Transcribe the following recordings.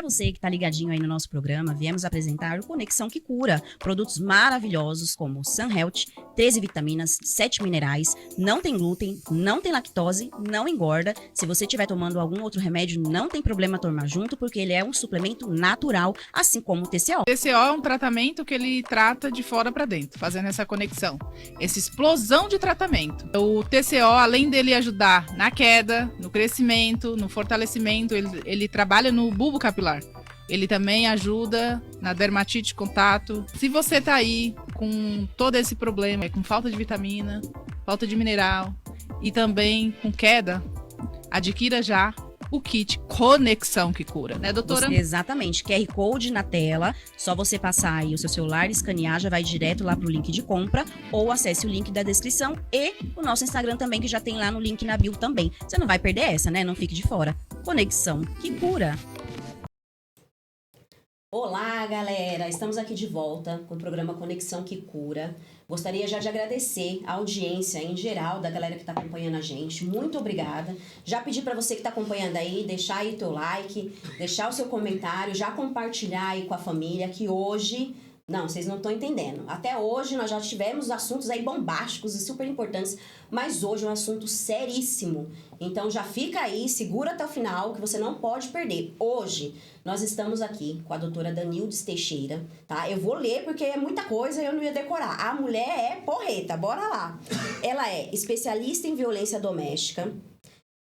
para você que está ligadinho aí no nosso programa, viemos apresentar o Conexão que Cura. Produtos maravilhosos como Sun Health, 13 vitaminas, 7 minerais, não tem glúten, não tem lactose, não engorda. Se você estiver tomando algum outro remédio, não tem problema tomar junto, porque ele é um suplemento natural, assim como o TCO. O TCO é um tratamento que ele trata de fora para dentro, fazendo essa conexão, essa explosão de tratamento. O TCO, além dele ajudar na queda, no crescimento, no fortalecimento, ele trabalha no bulbo capilar. Ele também ajuda na dermatite de contato. Se você tá aí com todo esse problema, com falta de vitamina, falta de mineral e também com queda, adquira já o kit Conexão que Cura, né, doutora? Exatamente, QR Code na tela, só você passar aí o seu celular, escanear, já vai direto lá pro link de compra, ou acesse o link da descrição e o nosso Instagram também, que já tem lá no link na bio também. Você não vai perder essa, né? Não fique de fora. Conexão que Cura. Olá, galera! Estamos aqui de volta com o programa Conexão que Cura. Gostaria já de agradecer a audiência em geral da galera que está acompanhando a gente. Muito obrigada. Já pedi para você que está acompanhando aí, deixar aí teu like, deixar o seu comentário, já compartilhar aí com a família que hoje... Não, vocês não estão entendendo. Até hoje nós já tivemos assuntos aí bombásticos e super importantes, mas hoje é um assunto seríssimo. Então já fica aí, segura até o final, que você não pode perder. Hoje nós estamos aqui com a doutora Danildes Teixeira, tá? Eu vou ler porque é muita coisa e eu não ia decorar. A mulher é porreta, bora lá. Ela é especialista em violência doméstica,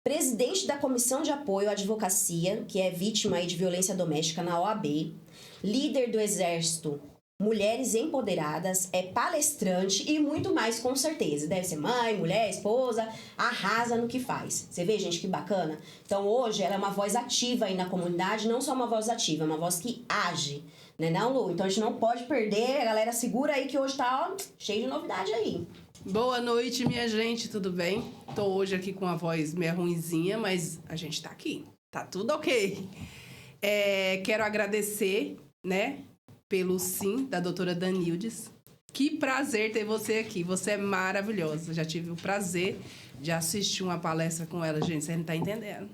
presidente da Comissão de Apoio à Advocacia, que é vítima aí de violência doméstica na OAB, líder do Exército Mulheres Empoderadas, é palestrante e muito mais, com certeza. Deve ser mãe, mulher, esposa, arrasa no que faz. Você vê, gente, que bacana? Então, hoje, ela é uma voz ativa aí na comunidade, não só uma voz ativa, é uma voz que age, né, não, Lu? Então, a gente não pode perder, a galera segura aí que hoje tá, ó, cheio de novidade aí. Boa noite, minha gente, tudo bem? Tô hoje aqui com a voz meio ruinzinha, mas a gente tá aqui, tá tudo ok. Quero agradecer, né, pelo sim da doutora Danildes. Que prazer ter você aqui, você é maravilhosa. Já tive o prazer de assistir uma palestra com ela, gente, vocês não estão entendendo.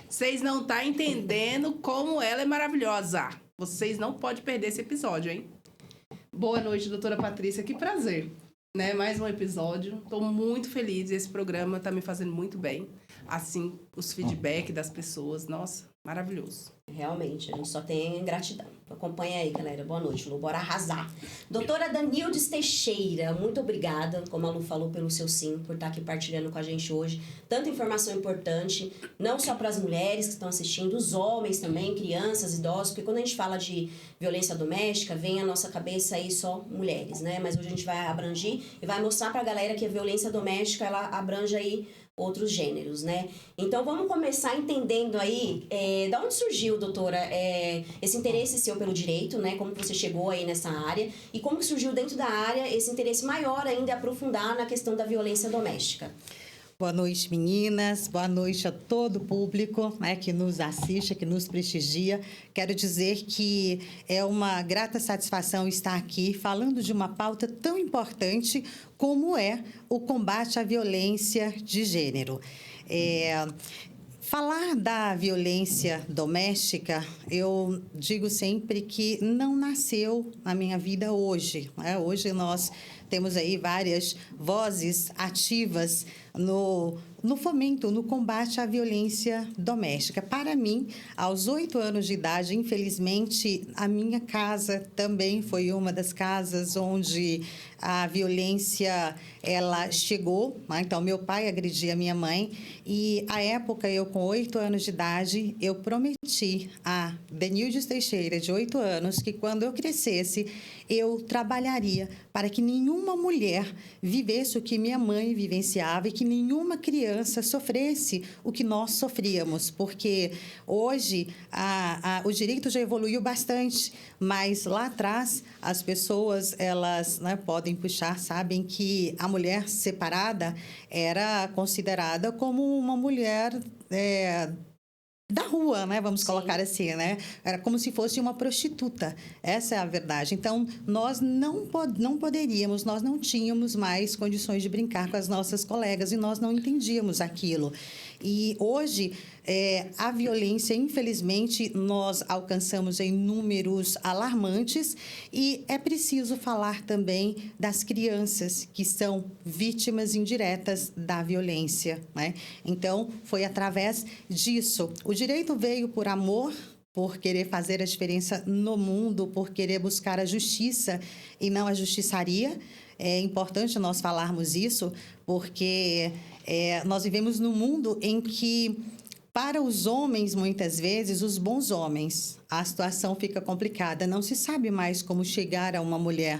Vocês não estão entendendo como ela é maravilhosa. Vocês não podem perder esse episódio, hein? Boa noite, doutora Patrícia, que prazer. Né? Mais um episódio, estou muito feliz, esse programa está me fazendo muito bem. Assim, os feedbacks das pessoas, nossa, maravilhoso. Realmente, a gente só tem gratidão. Acompanha aí, galera. Boa noite, Lu. Bora arrasar. Doutora Danildes Teixeira, muito obrigada, como a Lu falou, pelo seu sim, por estar aqui partilhando com a gente hoje. Tanta informação importante, não só para as mulheres que estão assistindo, os homens também, crianças, idosos, porque quando a gente fala de violência doméstica, vem à nossa cabeça aí só mulheres, né? Mas hoje a gente vai abranger e vai mostrar para a galera que a violência doméstica, ela abrange aí outros gêneros, né? Então, vamos começar entendendo aí, da onde surgiu, doutora, esse interesse seu pelo direito, né? Como você chegou aí nessa área e como que surgiu dentro da área esse interesse maior ainda em aprofundar na questão da violência doméstica. Boa noite, meninas. Boa noite a todo o público, né, que nos assiste, que nos prestigia. Quero dizer que é uma grata satisfação estar aqui falando de uma pauta tão importante como é o combate à violência de gênero. Falar da violência doméstica, eu digo sempre que não nasceu na minha vida hoje, né? Hoje nós temos aí várias vozes ativas no fomento, no combate à violência doméstica. Para mim, aos 8 anos de idade, infelizmente, a minha casa também foi uma das casas onde a violência ela chegou, né? Então, meu pai agredia minha mãe e, à época, eu com 8 anos de idade, eu prometi a Danildes Teixeira, de 8 anos, que quando eu crescesse, eu trabalharia para que nenhuma mulher vivesse o que minha mãe vivenciava e que nenhuma criança sofresse o que nós sofríamos, porque hoje o direito já evoluiu bastante, mas lá atrás as pessoas elas, né, podem puxar, sabem que a mulher separada era considerada como uma mulher da rua, né? Vamos colocar assim, né? Era como se fosse uma prostituta. Essa é a verdade. Então, nós não poderíamos, nós não tínhamos mais condições de brincar com as nossas colegas e nós não entendíamos aquilo. E hoje, a violência, infelizmente, nós alcançamos em números alarmantes e é preciso falar também das crianças que são vítimas indiretas da violência, né? Então, foi através disso. O direito veio por amor, por querer fazer a diferença no mundo, por querer buscar a justiça e não a justiçaria. É importante nós falarmos isso, porque nós vivemos num mundo em que, para os homens, muitas vezes, os bons homens, a situação fica complicada. Não se sabe mais como chegar a uma mulher.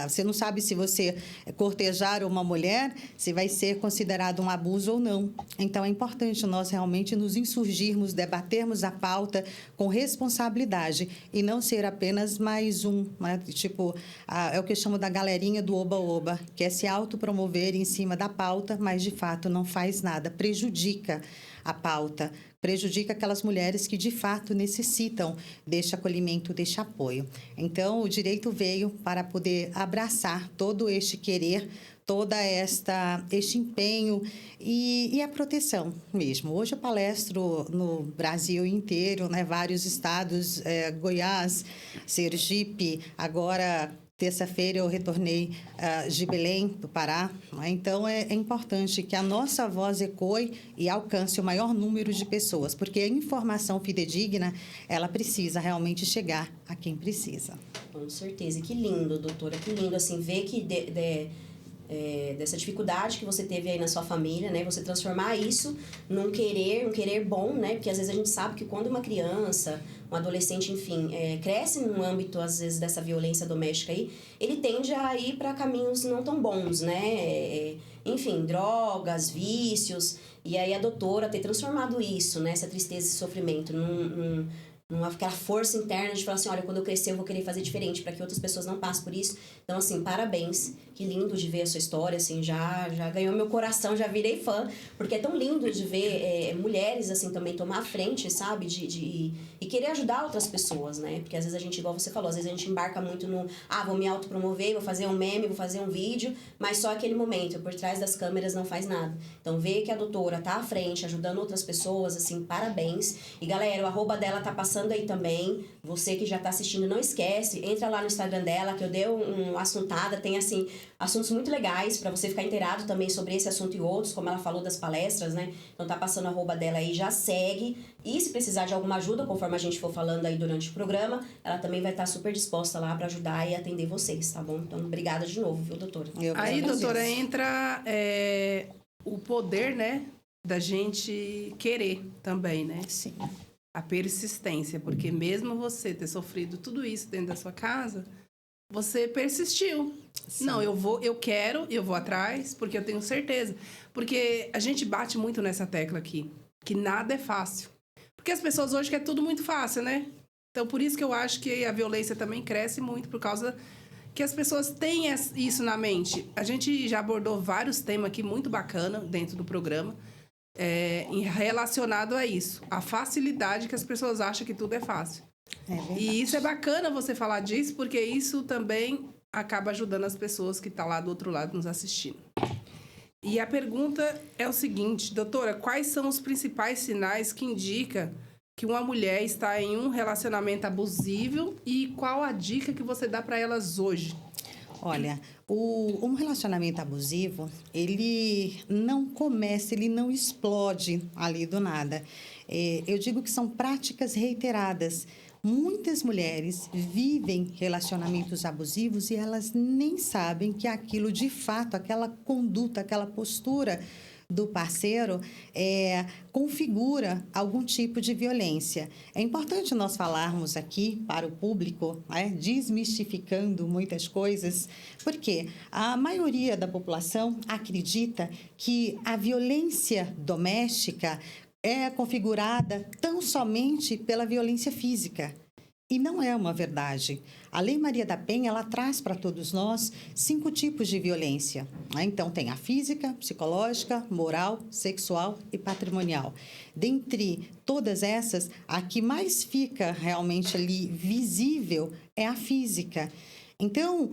Você não sabe se você cortejar uma mulher, se vai ser considerado um abuso ou não. Então, é importante nós realmente nos insurgirmos, debatermos a pauta com responsabilidade e não ser apenas mais um, né? Tipo, é o que eu chamo da galerinha do oba-oba, que é se autopromover em cima da pauta, mas, de fato, não faz nada, prejudica a pauta, prejudica aquelas mulheres que, de fato, necessitam deste acolhimento, deste apoio. Então, o direito veio para poder abraçar todo este querer, toda este empenho e a proteção mesmo. Hoje eu palestro no Brasil inteiro, né? Vários estados, Goiás, Sergipe, agora... Terça-feira eu retornei de Belém, do Pará. Então, é importante que a nossa voz ecoe e alcance o maior número de pessoas, porque a informação fidedigna, ela precisa realmente chegar a quem precisa. Com certeza. E que lindo, doutora, que lindo, assim, ver que dessa dificuldade que você teve aí na sua família, né? Você transformar isso num querer bom, né? Porque às vezes a gente sabe que quando uma criança, um adolescente, enfim, cresce num âmbito, às vezes, dessa violência doméstica aí, ele tende a ir para caminhos não tão bons, né? Enfim, drogas, vícios. E aí a doutora ter transformado isso, né? Essa tristeza, esse sofrimento, aquela força interna de falar assim, olha, quando eu crescer eu vou querer fazer diferente para que outras pessoas não passem por isso. Então, assim, parabéns. Que lindo de ver a sua história, assim, já ganhou meu coração, já virei fã, porque é tão lindo de ver mulheres, assim, também tomar a frente, sabe? E querer ajudar outras pessoas, né? Porque às vezes a gente, igual você falou, às vezes a gente embarca muito no, vou me autopromover, vou fazer um meme, vou fazer um vídeo, mas só aquele momento, por trás das câmeras não faz nada. Então, ver que a doutora tá à frente, ajudando outras pessoas, assim, parabéns. E galera, o arroba dela tá passando aí também, você que já tá assistindo, não esquece, entra lá no Instagram dela, que eu dei uma assuntada, tem, assim, assuntos muito legais para você ficar inteirado também sobre esse assunto e outros, como ela falou das palestras, né? Então tá passando a arroba dela aí, já segue. E se precisar de alguma ajuda, conforme a gente for falando aí durante o programa, ela também vai estar super disposta lá para ajudar e atender vocês, tá bom? Então, obrigada de novo, viu, doutora? Aí, doutora, entra o poder, né, da gente querer também, né? Sim. A persistência, porque mesmo você ter sofrido tudo isso dentro da sua casa, você persistiu. Sim. Não, eu quero, eu vou atrás, porque eu tenho certeza. Porque a gente bate muito nessa tecla aqui, que nada é fácil. Porque as pessoas hoje querem tudo muito fácil, né? Então, por isso que eu acho que a violência também cresce muito, por causa que as pessoas têm isso na mente. A gente já abordou vários temas aqui muito bacana dentro do programa, relacionado a isso. A facilidade que as pessoas acham que tudo é fácil. E isso é bacana você falar disso, porque isso também acaba ajudando as pessoas que estão lá do outro lado nos assistindo. E a pergunta é o seguinte, doutora, quais são os principais sinais que indicam que uma mulher está em um relacionamento abusivo e qual a dica que você dá para elas hoje? Olha, um relacionamento abusivo, ele não começa, ele não explode ali do nada. Eu digo que são práticas reiteradas. Muitas mulheres vivem relacionamentos abusivos e elas nem sabem que aquilo, de fato, aquela conduta, aquela postura do parceiro configura algum tipo de violência. É importante nós falarmos aqui para o público, desmistificando muitas coisas, porque a maioria da população acredita que a violência doméstica é configurada tão somente pela violência física. E não é uma verdade. A Lei Maria da Penha, ela traz para todos nós 5 tipos de violência, né? Então, tem a física, psicológica, moral, sexual e patrimonial. Dentre todas essas, a que mais fica realmente ali visível é a física. Então,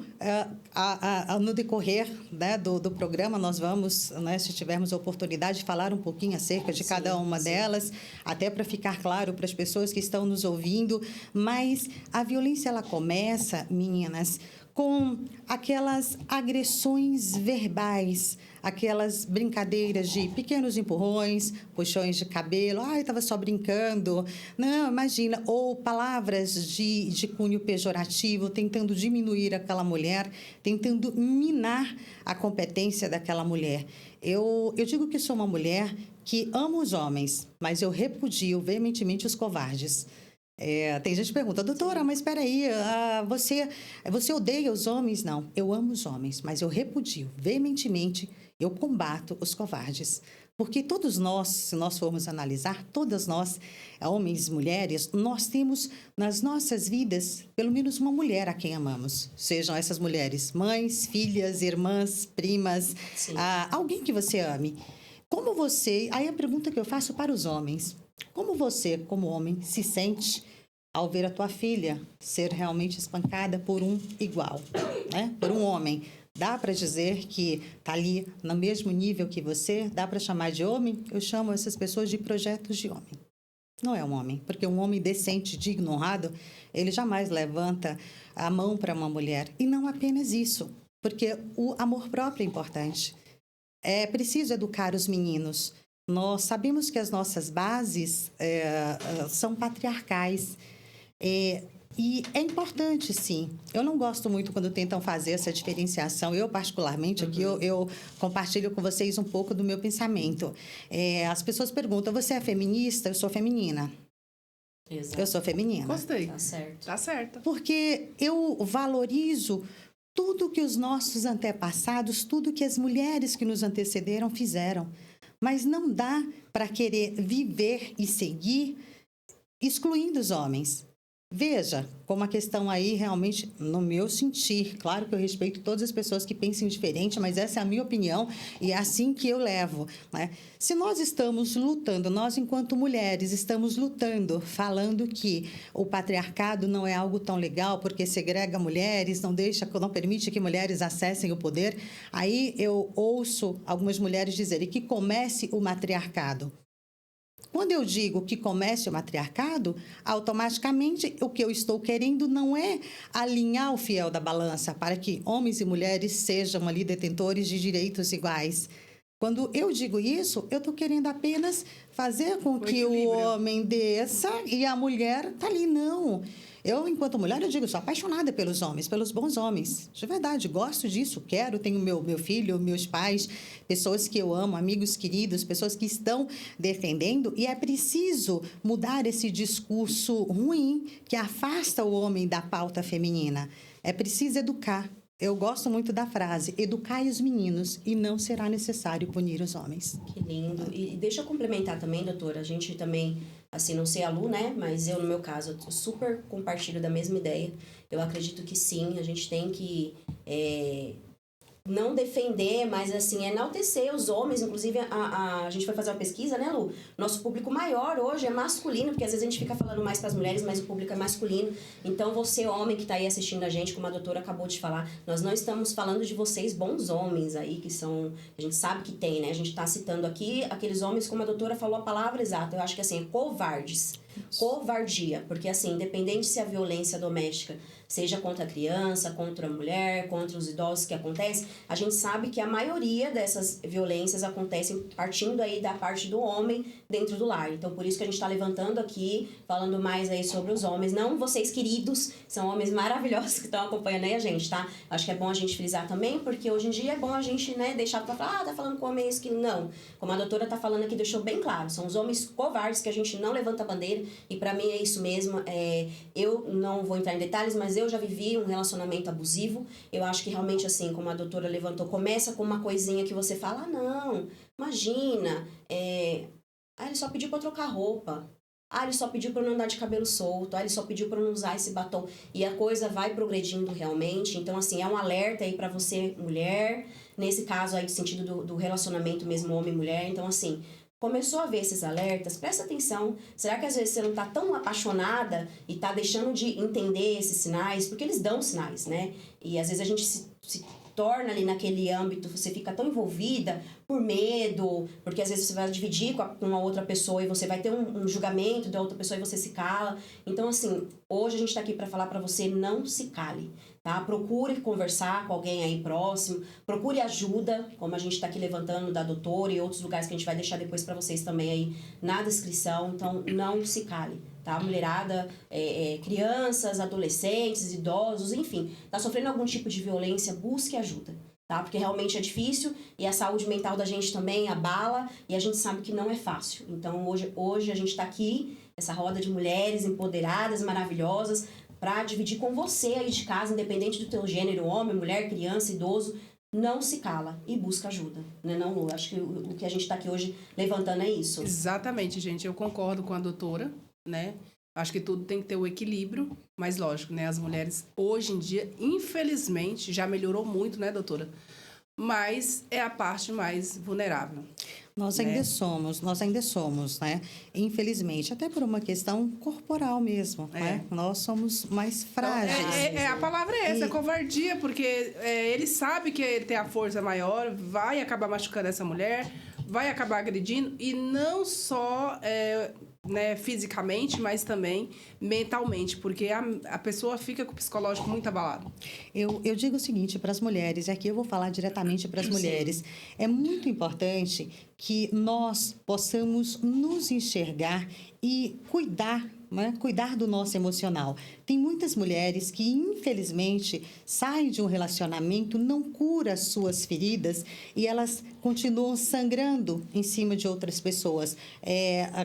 no decorrer, né, do programa, nós vamos, né, se tivermos a oportunidade, falar um pouquinho acerca de cada uma delas, até para ficar claro para as pessoas que estão nos ouvindo. Mas a violência, ela começa, meninas, com aquelas agressões verbais, aquelas brincadeiras de pequenos empurrões, puxões de cabelo, ai, estava só brincando, não, imagina, ou palavras de cunho pejorativo, tentando diminuir aquela mulher, tentando minar a competência daquela mulher. Eu digo que sou uma mulher que ama os homens, mas eu repudio veementemente os covardes. Tem gente que pergunta, doutora, mas espera aí, você odeia os homens? Não, eu amo os homens, mas eu repudio veementemente, eu combato os covardes. Porque todos nós, se nós formos analisar, todas nós, homens e mulheres, nós temos nas nossas vidas pelo menos uma mulher a quem amamos. Sejam essas mulheres mães, filhas, irmãs, primas, alguém que você ame. Como você... Aí a pergunta que eu faço para os homens, como você, como homem, se sente ao ver a tua filha ser realmente espancada por um igual, né? Por um homem? Dá para dizer que está ali no mesmo nível que você? Dá para chamar de homem? Eu chamo essas pessoas de projetos de homem. Não é um homem, porque um homem decente, digno, honrado, ele jamais levanta a mão para uma mulher. E não apenas isso, porque o amor próprio é importante. É preciso educar os meninos. Nós sabemos que as nossas bases são patriarcais. E é importante, sim. Eu não gosto muito quando tentam fazer essa diferenciação. Eu, particularmente, aqui eu compartilho com vocês um pouco do meu pensamento. As pessoas perguntam, você é feminista? Eu sou feminina. Exato. Eu sou feminina. Gostei. Tá certo. Tá certo. Porque eu valorizo tudo que os nossos antepassados, tudo que as mulheres que nos antecederam fizeram. Mas não dá para querer viver e seguir excluindo os homens. Veja, como a questão aí realmente, no meu sentir, claro que eu respeito todas as pessoas que pensem diferente, mas essa é a minha opinião e é assim que eu levo, né? Se nós estamos lutando, nós enquanto mulheres estamos lutando, falando que o patriarcado não é algo tão legal porque segrega mulheres, não permite que mulheres acessem o poder, aí eu ouço algumas mulheres dizerem que comece o matriarcado. Quando eu digo que comece o matriarcado, automaticamente o que eu estou querendo não é alinhar o fiel da balança para que homens e mulheres sejam ali detentores de direitos iguais. Quando eu digo isso, eu estou querendo apenas fazer com que o homem desça e a mulher está ali. Não. Eu, enquanto mulher, eu digo, sou apaixonada pelos homens, pelos bons homens. De verdade, gosto disso, quero, tenho meu filho, meus pais, pessoas que eu amo, amigos queridos, pessoas que estão defendendo. E é preciso mudar esse discurso ruim que afasta o homem da pauta feminina. É preciso educar. Eu gosto muito da frase, educai os meninos e não será necessário punir os homens. Que lindo. E deixa eu complementar também, doutora, a gente também, assim, não sei a Lu, né, mas eu, no meu caso, eu super compartilho da mesma ideia. Eu acredito que sim, a gente tem que não defender, mas assim, enaltecer os homens. Inclusive, a gente foi fazer uma pesquisa, né, Lu? Nosso público maior hoje é masculino, porque às vezes a gente fica falando mais para as mulheres, mas o público é masculino. Então, você, homem que está aí assistindo a gente, como a doutora acabou de falar, nós não estamos falando de vocês bons homens aí, que são... A gente sabe que tem, né? A gente está citando aqui aqueles homens, como a doutora falou a palavra exata. Eu acho que, assim, covardes. Covardia. Porque, assim, independente se a violência doméstica seja contra a criança, contra a mulher, contra os idosos que acontece, a gente sabe que a maioria dessas violências acontecem partindo aí da parte do homem dentro do lar. Então, por isso que a gente está levantando aqui, falando mais aí sobre os homens. Não vocês, queridos, são homens maravilhosos que estão acompanhando aí a gente, tá? Acho que é bom a gente frisar também, porque hoje em dia é bom a gente, né, deixar pra falar, tá falando com homens que não. Como a doutora tá falando aqui, deixou bem claro, são os homens covardes que a gente não levanta a bandeira, e pra mim é isso mesmo. Eu não vou entrar em detalhes, mas eu já vivi um relacionamento abusivo. Eu acho que realmente, assim, como a doutora levantou, começa com uma coisinha que você fala, não, imagina, ele só pediu pra trocar roupa. Ah, ele só pediu para não andar de cabelo solto. Ah, ele só pediu para não usar esse batom. E a coisa vai progredindo realmente. Então, assim, é um alerta aí para você, mulher. Nesse caso aí, do sentido do relacionamento mesmo homem e mulher. Então, assim, começou a ver esses alertas, presta atenção. Será que às vezes você não tá tão apaixonada e tá deixando de entender esses sinais? Porque eles dão sinais, né? E às vezes a gente se torna ali naquele âmbito, você fica tão envolvida por medo, porque às vezes você vai dividir com uma outra pessoa e você vai ter um julgamento da outra pessoa e você se cala. Então, assim, hoje a gente tá aqui para falar para você, não se cale, tá? Procure conversar com alguém aí próximo, procure ajuda, como a gente tá aqui levantando da doutora e outros lugares que a gente vai deixar depois para vocês também aí na descrição. Então, não se cale. Tá? Mulherada, crianças, adolescentes, idosos, enfim, tá sofrendo algum tipo de violência, busque ajuda, tá? Porque realmente é difícil e a saúde mental da gente também abala e a gente sabe que não é fácil. Então, hoje a gente tá aqui, essa roda de mulheres empoderadas, maravilhosas, para dividir com você aí de casa, independente do teu gênero, homem, mulher, criança, idoso, não se cala e busca ajuda, né? Não, Lu? Acho que o que a gente tá aqui hoje levantando é isso. Exatamente, gente. Eu concordo com a doutora, né? Acho que tudo tem que ter o equilíbrio, mas lógico, né? As mulheres hoje em dia, infelizmente, já melhorou muito, né, doutora? Mas é a parte mais vulnerável. Nós ainda somos, né? Infelizmente, até por uma questão corporal mesmo, né? Nós somos mais frágeis. A palavra é essa, covardia, porque ele sabe que ele tem a força maior, vai acabar machucando essa mulher, vai acabar agredindo, e não só né, fisicamente, mas também mentalmente, porque a pessoa fica com o psicológico muito abalado. Eu digo o seguinte para as mulheres, e aqui eu vou falar diretamente para as mulheres, é muito importante que nós possamos nos enxergar e cuidar, né? Cuidar do nosso emocional. Tem muitas mulheres que, infelizmente, saem de um relacionamento, não cura as suas feridas e elas continuam sangrando em cima de outras pessoas.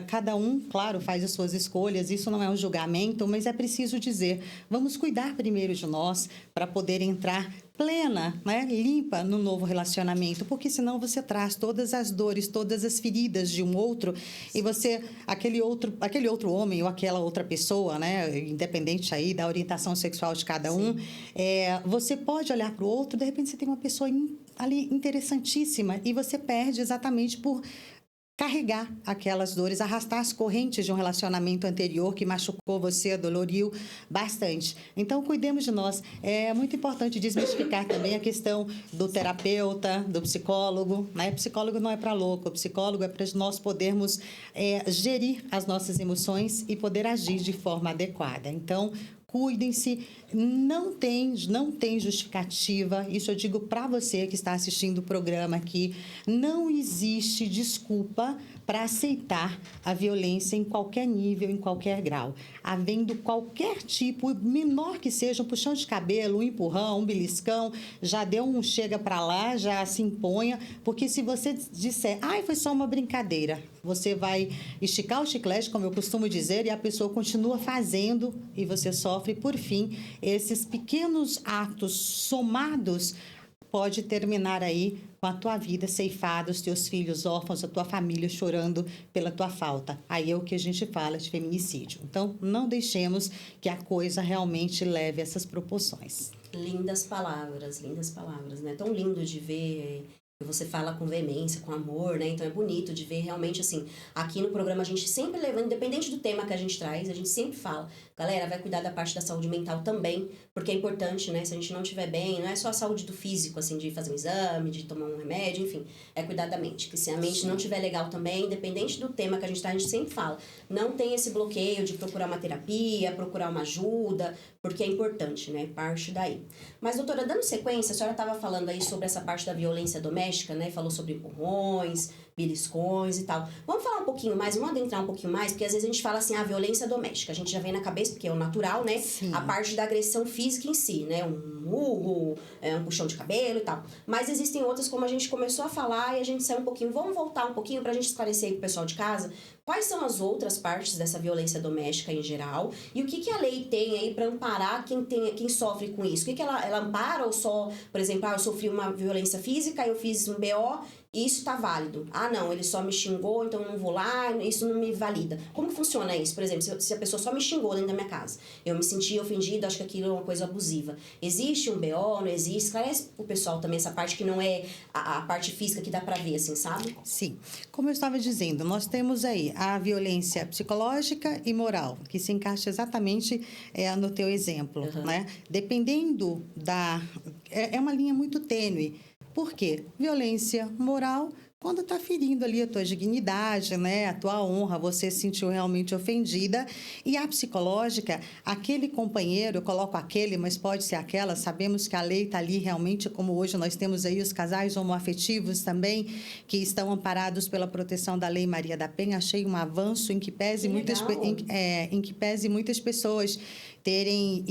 Cada um, claro, faz as suas escolhas, isso não é um julgamento, mas é preciso dizer, vamos cuidar primeiro de nós para poder entrar plena, né, limpa no novo relacionamento, porque senão você traz todas as dores, todas as feridas de um outro e você, aquele outro homem ou aquela outra pessoa, né, independente aí da orientação sexual de cada um, você pode olhar para o outro, de repente você tem uma pessoa ali interessantíssima e você perde exatamente por carregar aquelas dores, arrastar as correntes de um relacionamento anterior que machucou você, doloriu bastante. Então, cuidemos de nós. É muito importante desmistificar também a questão do terapeuta, do psicólogo, né? Psicólogo não é para louco, o psicólogo é para nós podermos gerir as nossas emoções e poder agir de forma adequada. Então, cuidem-se, não tem justificativa, isso eu digo para você que está assistindo o programa aqui, não existe desculpa para aceitar a violência em qualquer nível, em qualquer grau. Havendo qualquer tipo, menor que seja, um puxão de cabelo, um empurrão, um beliscão, já deu um chega para lá, já se imponha, porque se você disser, foi só uma brincadeira, você vai esticar o chiclete, como eu costumo dizer, e a pessoa continua fazendo e você sofre, por fim, esses pequenos atos somados pode terminar aí com a tua vida ceifada, os teus filhos órfãos, a tua família chorando pela tua falta. Aí é o que a gente fala de feminicídio. Então, não deixemos que a coisa realmente leve essas proporções. Lindas palavras, né? Tão lindo de ver que você fala com veemência, com amor, né? Então é bonito de ver realmente assim, aqui no programa a gente sempre leva, independente do tema que a gente traz, a gente sempre fala, galera, vai cuidar da parte da saúde mental também, porque é importante, né? Se a gente não estiver bem, não é só a saúde do físico, assim, de fazer um exame, de tomar um remédio, enfim, é cuidar da mente, que se a mente não estiver legal também, independente do tema que a gente sempre fala, não tem esse bloqueio de procurar uma terapia, procurar uma ajuda, porque é importante, né? Parte daí. Mas, doutora, dando sequência, a senhora estava falando aí sobre essa parte da violência doméstica, né? Falou sobre empurrões, beliscões e tal. Vamos falar um pouquinho mais, vamos adentrar um pouquinho mais, porque às vezes a gente fala assim, violência doméstica. A gente já vem na cabeça, porque é o natural, né? Sim. A parte da agressão física em si, né? Um murro, um puxão de cabelo e tal. Mas existem outras, como a gente começou a falar e a gente saiu um pouquinho. Vamos voltar um pouquinho pra gente esclarecer aí pro pessoal de casa quais são as outras partes dessa violência doméstica em geral e o que a lei tem aí para amparar quem sofre com isso? O que ela ampara ou só, por exemplo, eu sofri uma violência física, eu fiz um BO isso tá válido. Ah, não, ele só me xingou, então eu não vou lá, isso não me valida. Como funciona isso? Por exemplo, se a pessoa só me xingou dentro da minha casa, eu me senti ofendida, acho que aquilo é uma coisa abusiva. Existe um BO, não existe? Esclarece pro pessoal também essa parte que não é a parte física que dá pra ver, assim, sabe? Sim. Como eu estava dizendo, nós temos aí a violência psicológica e moral, que se encaixa exatamente no teu exemplo, né? Dependendo da... É uma linha muito tênue. Por quê? Violência moral, quando está ferindo ali a tua dignidade, né? A tua honra, você se sentiu realmente ofendida. E a psicológica, aquele companheiro, eu coloco aquele, mas pode ser aquela, sabemos que a lei está ali realmente, como hoje nós temos aí os casais homoafetivos também, que estão amparados pela proteção da Lei Maria da Penha. Achei um avanço em que pese muitas pessoas terem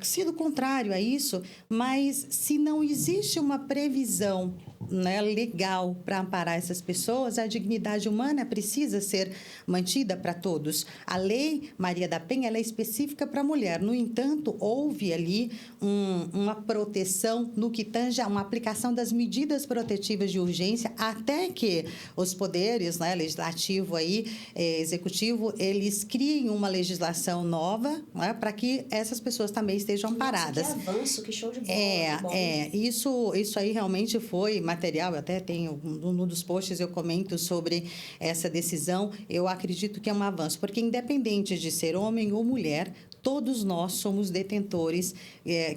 sido contrário a isso, mas se não existe uma previsão, né, legal para amparar essas pessoas, a dignidade humana precisa ser mantida para todos. A Lei Maria da Penha ela é específica para a mulher. No entanto, houve ali uma proteção no que tange a uma aplicação das medidas protetivas de urgência, até que os poderes, né, legislativo aí, executivo, eles criem uma legislação nova, né, para que essas pessoas também estejam amparadas. Que avanço, que show de bola. Isso aí realmente foi material. Eu até tenho, num dos posts eu comento sobre essa decisão. Eu acredito que é um avanço, porque independente de ser homem ou mulher, todos nós somos detentores,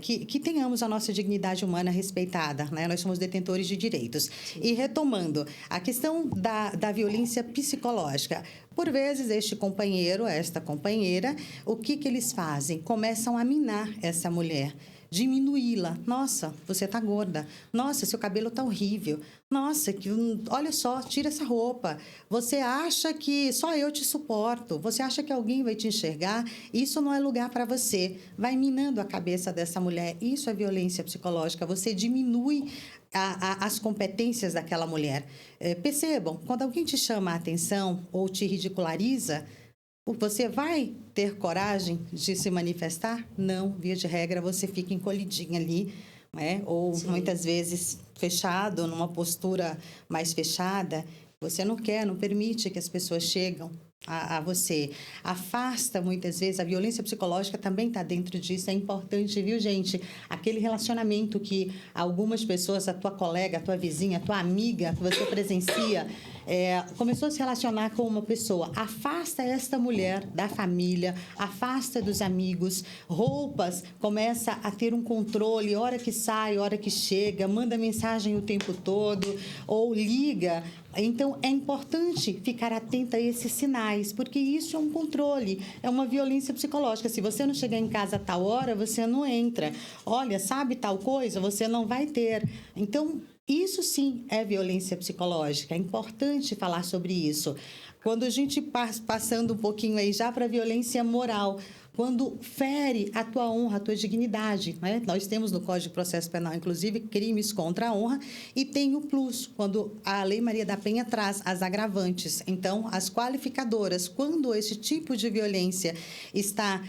que tenhamos a nossa dignidade humana respeitada, né? Nós somos detentores de direitos. Sim. E retomando, a questão da violência psicológica. Por vezes, este companheiro, esta companheira, o que eles fazem? Começam a minar essa mulher, diminuí-la. Nossa, você está gorda. Nossa, seu cabelo está horrível. Nossa, olha só, tira essa roupa. Você acha que só eu te suporto. Você acha que alguém vai te enxergar? Isso não é lugar para você. Vai minando a cabeça dessa mulher. Isso é violência psicológica. Você diminui as competências daquela mulher. Percebam, quando alguém te chama a atenção ou te ridiculariza, você vai ter coragem de se manifestar? Não, via de regra, você fica encolhidinha ali, né? Ou Sim. muitas vezes fechado, numa postura mais fechada. Você não permite que as pessoas cheguem a você. Afasta, muitas vezes, a violência psicológica também está dentro disso. É importante, viu, gente? Aquele relacionamento que algumas pessoas, a tua colega, a tua vizinha, a tua amiga, que você presencia, começou a se relacionar com uma pessoa. Afasta esta mulher da família, afasta dos amigos. Roupas, começa a ter um controle, hora que sai, hora que chega, manda mensagem o tempo todo, ou liga. Então, é importante ficar atenta a esses sinais, porque isso é um controle, é uma violência psicológica. Se você não chegar em casa a tal hora, você não entra. Olha, sabe tal coisa? Você não vai ter. Então, isso sim é violência psicológica. É importante falar sobre isso. Quando a gente passando um pouquinho aí já para a violência moral, quando fere a tua honra, a tua dignidade, né? Nós temos no Código de Processo Penal, inclusive, crimes contra a honra, e tem o plus, quando a Lei Maria da Penha traz as agravantes. Então, as qualificadoras, quando esse tipo de violência está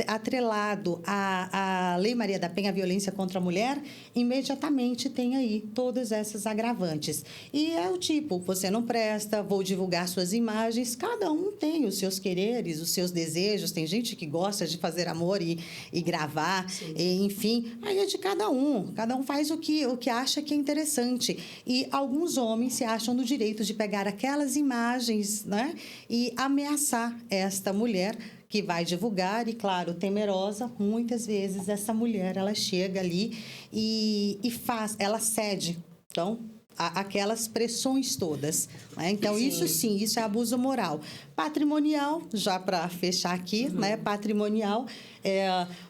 atrelado à Lei Maria da Penha, a violência contra a mulher, imediatamente tem aí todas essas agravantes. E é o tipo, você não presta, vou divulgar suas imagens, cada um tem os seus quereres, os seus desejos, tem gente que gosta de fazer amor e gravar, e, enfim, aí é de cada um faz o que acha que é interessante, e alguns homens se acham no direito de pegar aquelas imagens, né, e ameaçar esta mulher que vai divulgar, e claro, temerosa, muitas vezes essa mulher, ela chega ali e ela cede, então, aquelas pressões todas, né? Então, sim. Isso é abuso moral. Patrimonial, já para fechar aqui, né? Patrimonial,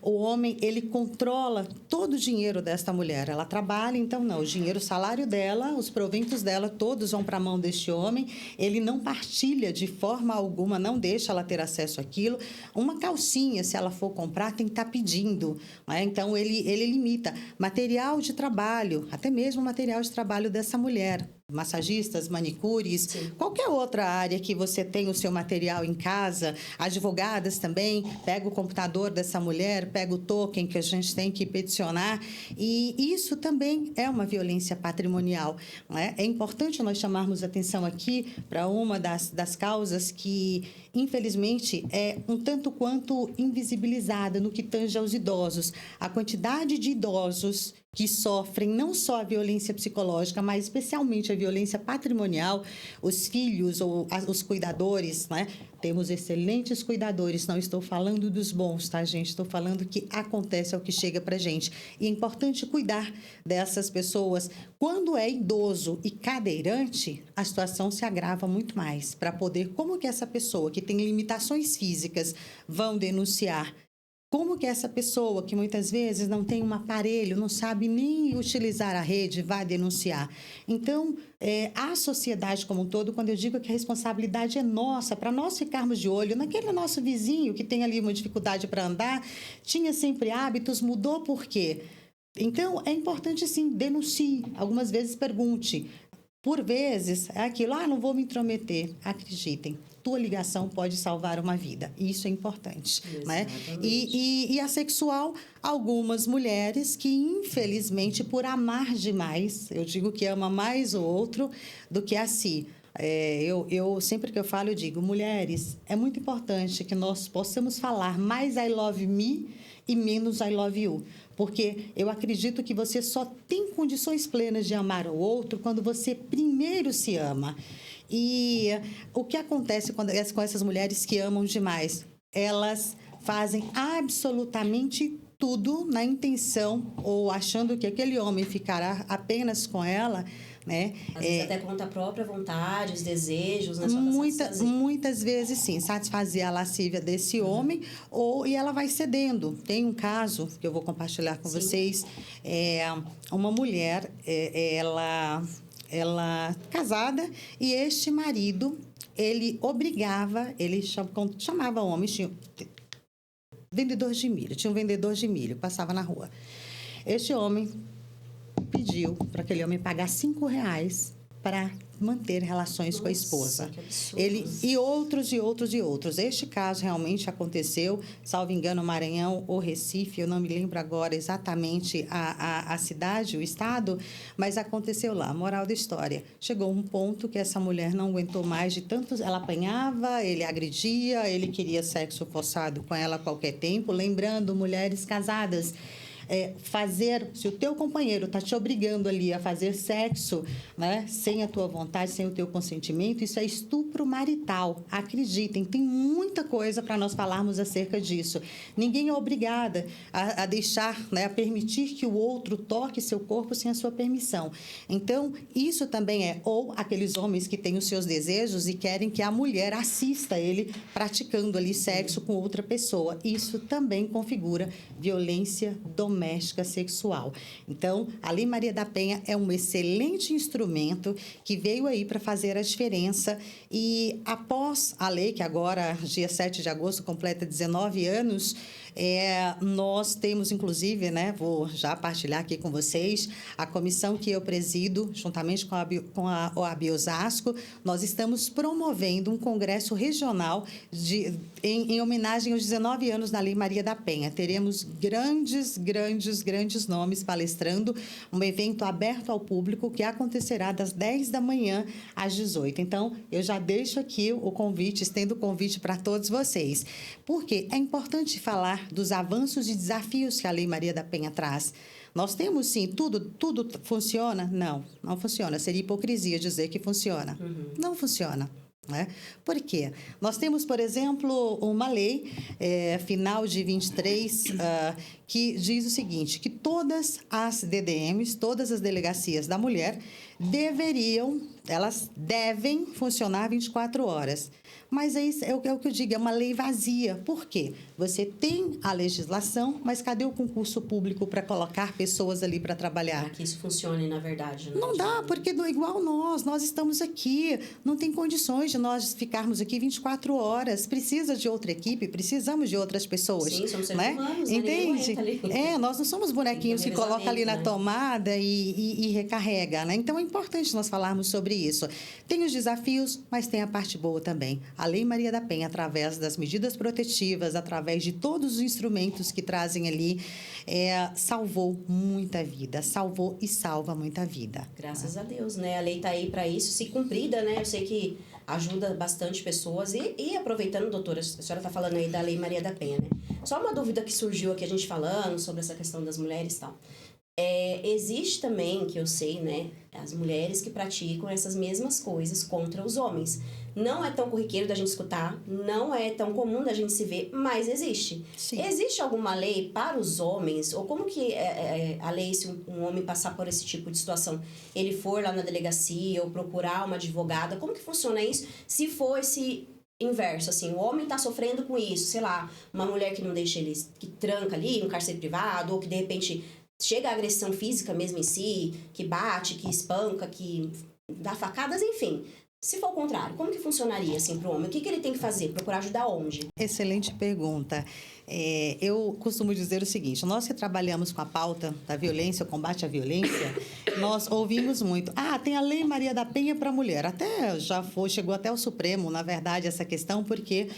o homem, ele controla todo o dinheiro desta mulher. Ela trabalha, então não, o dinheiro, o salário dela, os proventos dela, todos vão para a mão deste homem. Ele não partilha de forma alguma, não deixa ela ter acesso àquilo. Uma calcinha, se ela for comprar, tem que estar pedindo, né? Então, ele limita. Material de trabalho, até mesmo material de trabalho dessa mulher. massagistas, manicures, Sim. qualquer outra área que você tem o seu material em casa, advogadas também, pega o computador dessa mulher, pega o token que a gente tem que peticionar, e isso também é uma violência patrimonial, não é? É importante nós chamarmos atenção aqui para uma das causas que, infelizmente, é um tanto quanto invisibilizada no que tange aos idosos. A quantidade de idosos que sofrem não só a violência psicológica, mas especialmente a violência patrimonial, os filhos ou os cuidadores, né? Temos excelentes cuidadores, não estou falando dos bons, tá, gente? Estou falando que acontece, é o que chega pra gente. E é importante cuidar dessas pessoas. Quando é idoso e cadeirante, a situação se agrava muito mais. Para poder, como que essa pessoa que tem limitações físicas vão denunciar? Como que essa pessoa, que muitas vezes não tem um aparelho, não sabe nem utilizar a rede, vai denunciar? Então, a sociedade como um todo, quando eu digo que a responsabilidade é nossa, para nós ficarmos de olho naquele nosso vizinho que tem ali uma dificuldade para andar, tinha sempre hábitos, mudou por quê? Então, é importante, sim, denuncie. Algumas vezes pergunte. Por vezes, é aquilo, não vou me intrometer. Acreditem, tua ligação pode salvar uma vida. Isso é importante, né? E a sexual, algumas mulheres que, infelizmente, por amar demais, eu digo que ama mais o outro do que a si. Eu sempre que eu falo, eu digo, mulheres, é muito importante que nós possamos falar mais I love me e menos I love you. Porque eu acredito que você só tem condições plenas de amar o outro quando você primeiro se ama. E o que acontece com essas mulheres que amam demais? Elas fazem absolutamente tudo na intenção ou achando que aquele homem ficará apenas com ela, né? Às vezes até contra a própria vontade, os desejos, né? Muitas vezes, sim, satisfazer a lascívia desse homem, e ela vai cedendo. Tem um caso que eu vou compartilhar com vocês. Uma mulher, ela casada, e este marido, ele obrigava, ele chamava homens, tinha vendedor de milho, tinha um vendedor de milho, passava na rua. Este homem pediu para aquele homem pagar R$5 para manter relações com a esposa. Que absurdo. Ele e outros. Este caso realmente aconteceu, salvo engano, Maranhão ou Recife, eu não me lembro agora exatamente a cidade, o estado, mas aconteceu lá. Moral da história, chegou um ponto que essa mulher não aguentou mais de tantos, ela apanhava, ele agredia, ele queria sexo forçado com ela a qualquer tempo. Lembrando, mulheres casadas, se o teu companheiro está te obrigando ali a fazer sexo, né, sem a tua vontade, sem o teu consentimento, isso é estupro marital. Acreditem, tem muita coisa para nós falarmos acerca disso. Ninguém é obrigada a deixar, né, a permitir que o outro toque seu corpo sem a sua permissão. Então, isso também ou aqueles homens que têm os seus desejos e querem que a mulher assista ele praticando ali sexo com outra pessoa. Isso também configura violência doméstica sexual. Então, a Lei Maria da Penha é um excelente instrumento que veio aí para fazer a diferença, e após a lei, que agora, dia 7 de agosto, completa 19 anos, nós temos, inclusive, né, vou já partilhar aqui com vocês, a comissão que eu presido, juntamente com a OAB Osasco, nós estamos promovendo um congresso regional em homenagem aos 19 anos da Lei Maria da Penha. Teremos grandes nomes palestrando, um evento aberto ao público que acontecerá das 10 da manhã às 18. Então, eu já deixo aqui o convite, estendo o convite para todos vocês, porque é importante falar dos avanços e desafios que a Lei Maria da Penha traz. Nós temos, sim, tudo funciona? Não funciona. Seria hipocrisia dizer que funciona. Não funciona. Né? Por quê? Nós temos, por exemplo, uma lei, final de 23, que diz o seguinte, que todas as DDMs, todas as delegacias da mulher, deveriam elas devem funcionar 24 horas. Mas é o que eu digo, é uma lei vazia. Por quê? Você tem a legislação, mas cadê o concurso público para colocar pessoas ali para trabalhar? Para que isso funcione, na verdade. Né? Não dá, porque igual nós estamos aqui, não tem condições de nós ficarmos aqui 24 horas. Precisa de outra equipe, precisamos de outras pessoas. Sim, somos seres né? humanos, né? Entende? Nós não somos bonequinhos que coloca ali na né? tomada e recarrega, né? Então é importante nós falarmos sobre isso. Tem os desafios, mas tem a parte boa também. A Lei Maria da Penha, através das medidas protetivas, através de todos os instrumentos que trazem ali, salvou muita vida, salvou e salva muita vida. Graças a Deus, né? A lei está aí para isso, se cumprida, né? Eu sei que ajuda bastante pessoas. E aproveitando, doutora, a senhora está falando aí da Lei Maria da Penha, né? Só uma dúvida que surgiu aqui, a gente falando sobre essa questão das mulheres e tal. Existe também, que eu sei, né? As mulheres que praticam essas mesmas coisas contra os homens. Não é tão corriqueiro da gente escutar, não é tão comum da gente se ver, mas existe. Sim. Existe alguma lei para os homens? Ou como que a lei, se um homem passar por esse tipo de situação, ele for lá na delegacia ou procurar uma advogada, como que funciona isso? Se for esse inverso, assim, o homem tá sofrendo com isso, sei lá, uma mulher que não deixa ele, que tranca ali, um cárcere privado, ou que de repente chega a agressão física mesmo em si, que bate, que espanca, que dá facadas, enfim. Se for o contrário, como que funcionaria assim para o homem? O que ele tem que fazer? Procurar ajudar onde? Excelente pergunta. Eu costumo dizer o seguinte, nós que trabalhamos com a pauta da violência, o combate à violência, nós ouvimos muito, tem a Lei Maria da Penha para a mulher. Até chegou até o Supremo, na verdade, essa questão, porque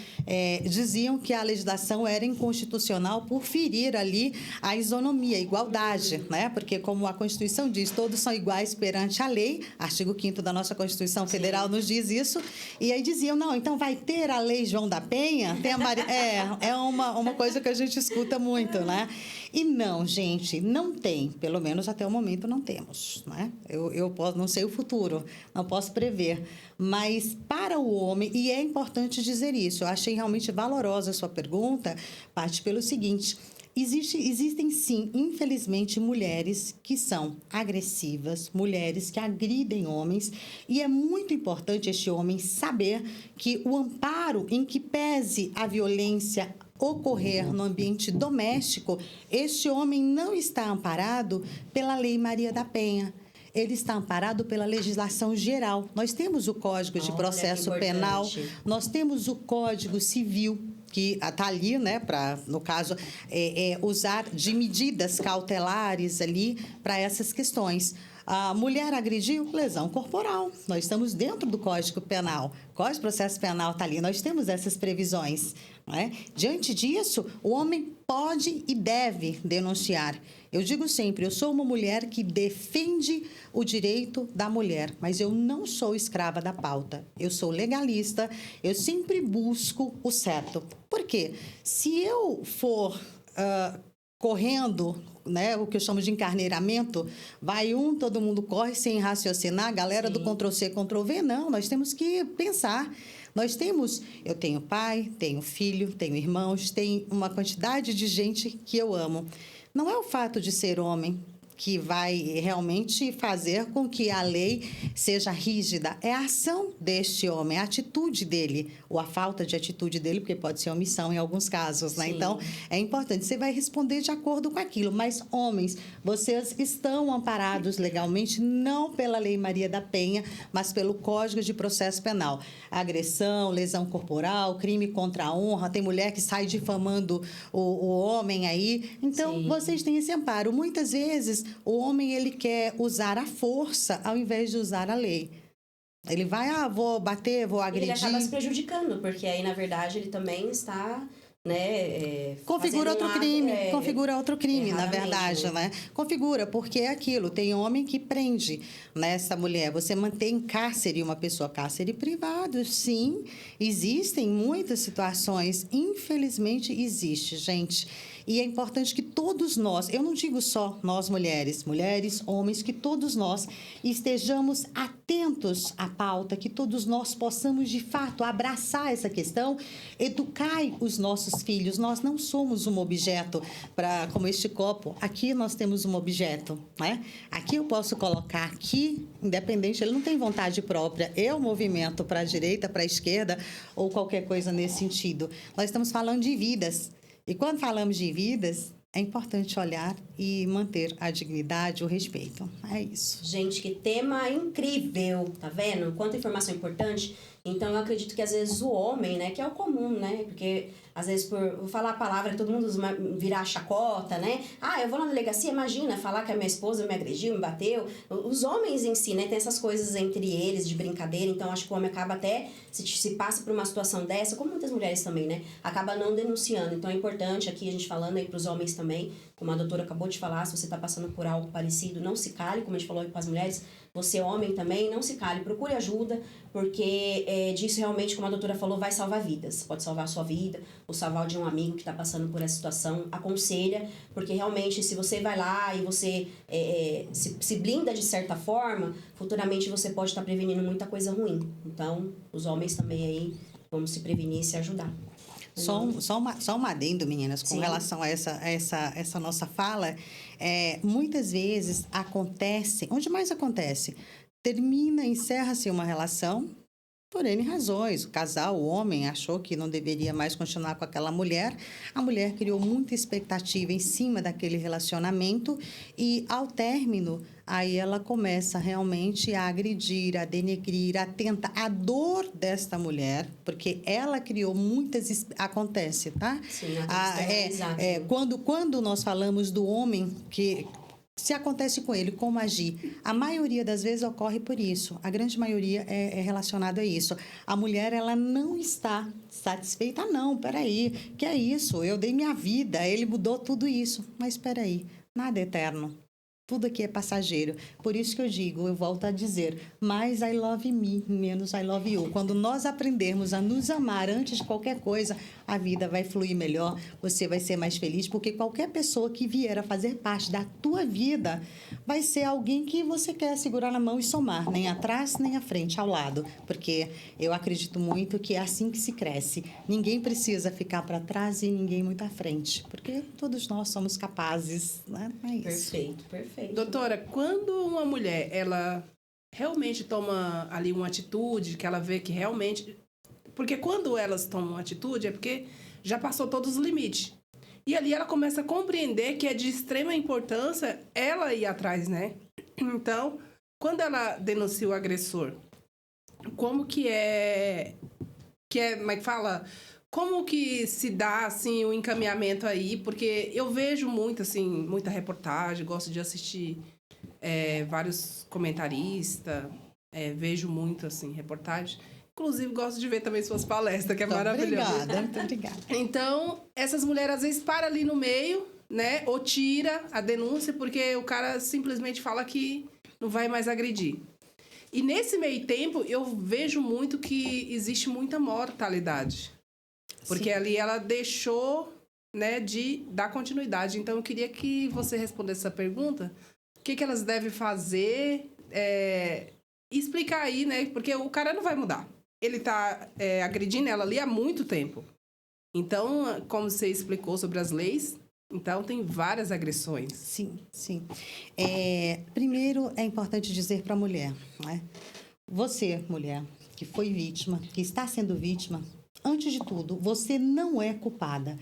diziam que a legislação era inconstitucional por ferir ali a isonomia, a igualdade, né? Porque como a Constituição diz, todos são iguais perante a lei, artigo 5º da nossa Constituição Federal nos diz isso, e aí diziam, não, então vai ter a Lei João da Penha? Tem uma coisa que a gente escuta muito, né? E não, gente, não tem. Pelo menos até o momento não temos, né? Eu posso, não sei o futuro, não posso prever. Mas para o homem, e é importante dizer isso, eu achei realmente valorosa a sua pergunta, parte pelo seguinte... Existem, sim, infelizmente, mulheres que são agressivas, mulheres que agridem homens, e é muito importante este homem saber que o amparo em que pese a violência ocorrer no ambiente doméstico, este homem não está amparado pela Lei Maria da Penha. Ele está amparado pela legislação geral. Nós temos o Código de Processo Penal, nós temos o Código Civil, que está ali, né, para, no caso, usar de medidas cautelares ali para essas questões. A mulher agrediu, lesão corporal. Nós estamos dentro do Código Penal. O Código de Processo Penal está ali. Nós temos essas previsões. Não é? Diante disso, o homem pode e deve denunciar. Eu digo sempre, eu sou uma mulher que defende o direito da mulher, mas eu não sou escrava da pauta. Eu sou legalista, eu sempre busco o certo. Por quê? Se eu for correndo, né, o que eu chamo de encarneiramento, vai todo mundo corre sem raciocinar, a galera Sim. do Ctrl-C, Ctrl-V, não, nós temos que pensar. Eu tenho pai, tenho filho, tenho irmãos, tenho uma quantidade de gente que eu amo. Não é o fato de ser homem que vai realmente fazer com que a lei seja rígida. É a ação deste homem, a atitude dele, ou a falta de atitude dele, porque pode ser omissão em alguns casos, né? Então, é importante. Você vai responder de acordo com aquilo. Mas, homens, vocês estão amparados legalmente, não pela Lei Maria da Penha, mas pelo Código de Processo Penal. Agressão, lesão corporal, crime contra a honra, tem mulher que sai difamando o homem aí. Então, Sim. vocês têm esse amparo. Muitas vezes, o homem, ele quer usar a força ao invés de usar a lei. Ele vai, vou bater, vou agredir. Ele acaba se prejudicando, porque aí, na verdade, ele também está... né, configura outro crime, na verdade, né? Configura, porque é aquilo, tem homem que prende nessa mulher. Você mantém em cárcere uma pessoa, cárcere privado, sim, existem muitas situações, infelizmente existe, gente. E é importante que todos nós, eu não digo só nós mulheres, homens, que todos nós estejamos atentos à pauta, que todos nós possamos, de fato, abraçar essa questão, educar os nossos filhos. Nós não somos um objeto, como este copo. Aqui nós temos um objeto, né? Aqui eu posso colocar, aqui, independente, ele não tem vontade própria. Eu movimento para a direita, para a esquerda, ou qualquer coisa nesse sentido. Nós estamos falando de vidas. E quando falamos de vidas, é importante olhar e manter a dignidade, o respeito. É isso. Gente, que tema incrível, tá vendo? Quanta informação importante. Então, eu acredito que às vezes o homem, né, que é o comum, né? Porque às vezes por falar a palavra, todo mundo virar chacota, né? Ah, eu vou na delegacia, imagina, falar que a minha esposa me agrediu, me bateu. Os homens em si, né, tem essas coisas entre eles de brincadeira, então acho que o homem acaba até, se passa por uma situação dessa, como muitas mulheres também, né? Acaba não denunciando. Então é importante aqui a gente falando aí pros homens também, como a doutora acabou de falar, se você tá passando por algo parecido, não se cale, como a gente falou aí com as mulheres, você homem também, não se cale, procure ajuda, porque disso realmente, como a doutora falou, vai salvar vidas. Pode salvar a sua vida, ou salvar de um amigo que está passando por essa situação. Aconselha, porque realmente, se você vai lá e você se blinda de certa forma, futuramente você pode estar prevenindo muita coisa ruim. Então, os homens também aí, vamos se prevenir e se ajudar. Só um adendo, meninas, com Sim. relação a essa nossa fala. Muitas vezes acontece, onde mais acontece? Encerra-se uma relação por N razões. O casal, o homem, achou que não deveria mais continuar com aquela mulher. A mulher criou muita expectativa em cima daquele relacionamento e, ao término, aí ela começa realmente a agredir, a denegrir, a tentar. A dor desta mulher, porque ela criou muitas... Acontece, tá? Sim, quando nós falamos do homem que... Se acontece com ele, como agir? A maioria das vezes ocorre por isso. A grande maioria é relacionada a isso. A mulher, ela não está satisfeita. Não, peraí, que é isso? Eu dei minha vida, ele mudou tudo isso. Mas peraí, nada é eterno. Tudo aqui é passageiro. Por isso que eu digo, eu volto a dizer, mais I love me, menos I love you. Quando nós aprendermos a nos amar antes de qualquer coisa, a vida vai fluir melhor, você vai ser mais feliz, porque qualquer pessoa que vier a fazer parte da tua vida vai ser alguém que você quer segurar na mão e somar, nem atrás, nem à frente, ao lado. Porque eu acredito muito que é assim que se cresce. Ninguém precisa ficar para trás e ninguém muito à frente, porque todos nós somos capazes, né? É isso. Perfeito. Doutora, quando uma mulher, ela realmente toma ali uma atitude, que ela vê que realmente... Porque quando elas tomam uma atitude, é porque já passou todos os limites. E ali ela começa a compreender que é de extrema importância ela ir atrás, né? Então, quando ela denuncia o agressor, como que é... como é que fala? Como que se dá, assim, o encaminhamento aí? Porque eu vejo muito, assim, muita reportagem, gosto de assistir vários comentaristas, vejo muito, assim, reportagem. Inclusive, gosto de ver também suas palestras, que é maravilhoso. Muito obrigada. Então, essas mulheres, às vezes, param ali no meio, né? Ou tira a denúncia, porque o cara simplesmente fala que não vai mais agredir. E nesse meio tempo, eu vejo muito que existe muita mortalidade. Porque Sim. ali ela deixou, né, de dar continuidade. Então, eu queria que você respondesse essa pergunta. O que elas devem fazer? Explicar aí, né? Porque o cara não vai mudar. Ele tá agredindo ela ali há muito tempo. Então, como você explicou sobre as leis, então tem várias agressões. Sim. Primeiro, é importante dizer para a mulher, né? Você, mulher, que foi vítima, que está sendo vítima... Antes de tudo, você não é culpada.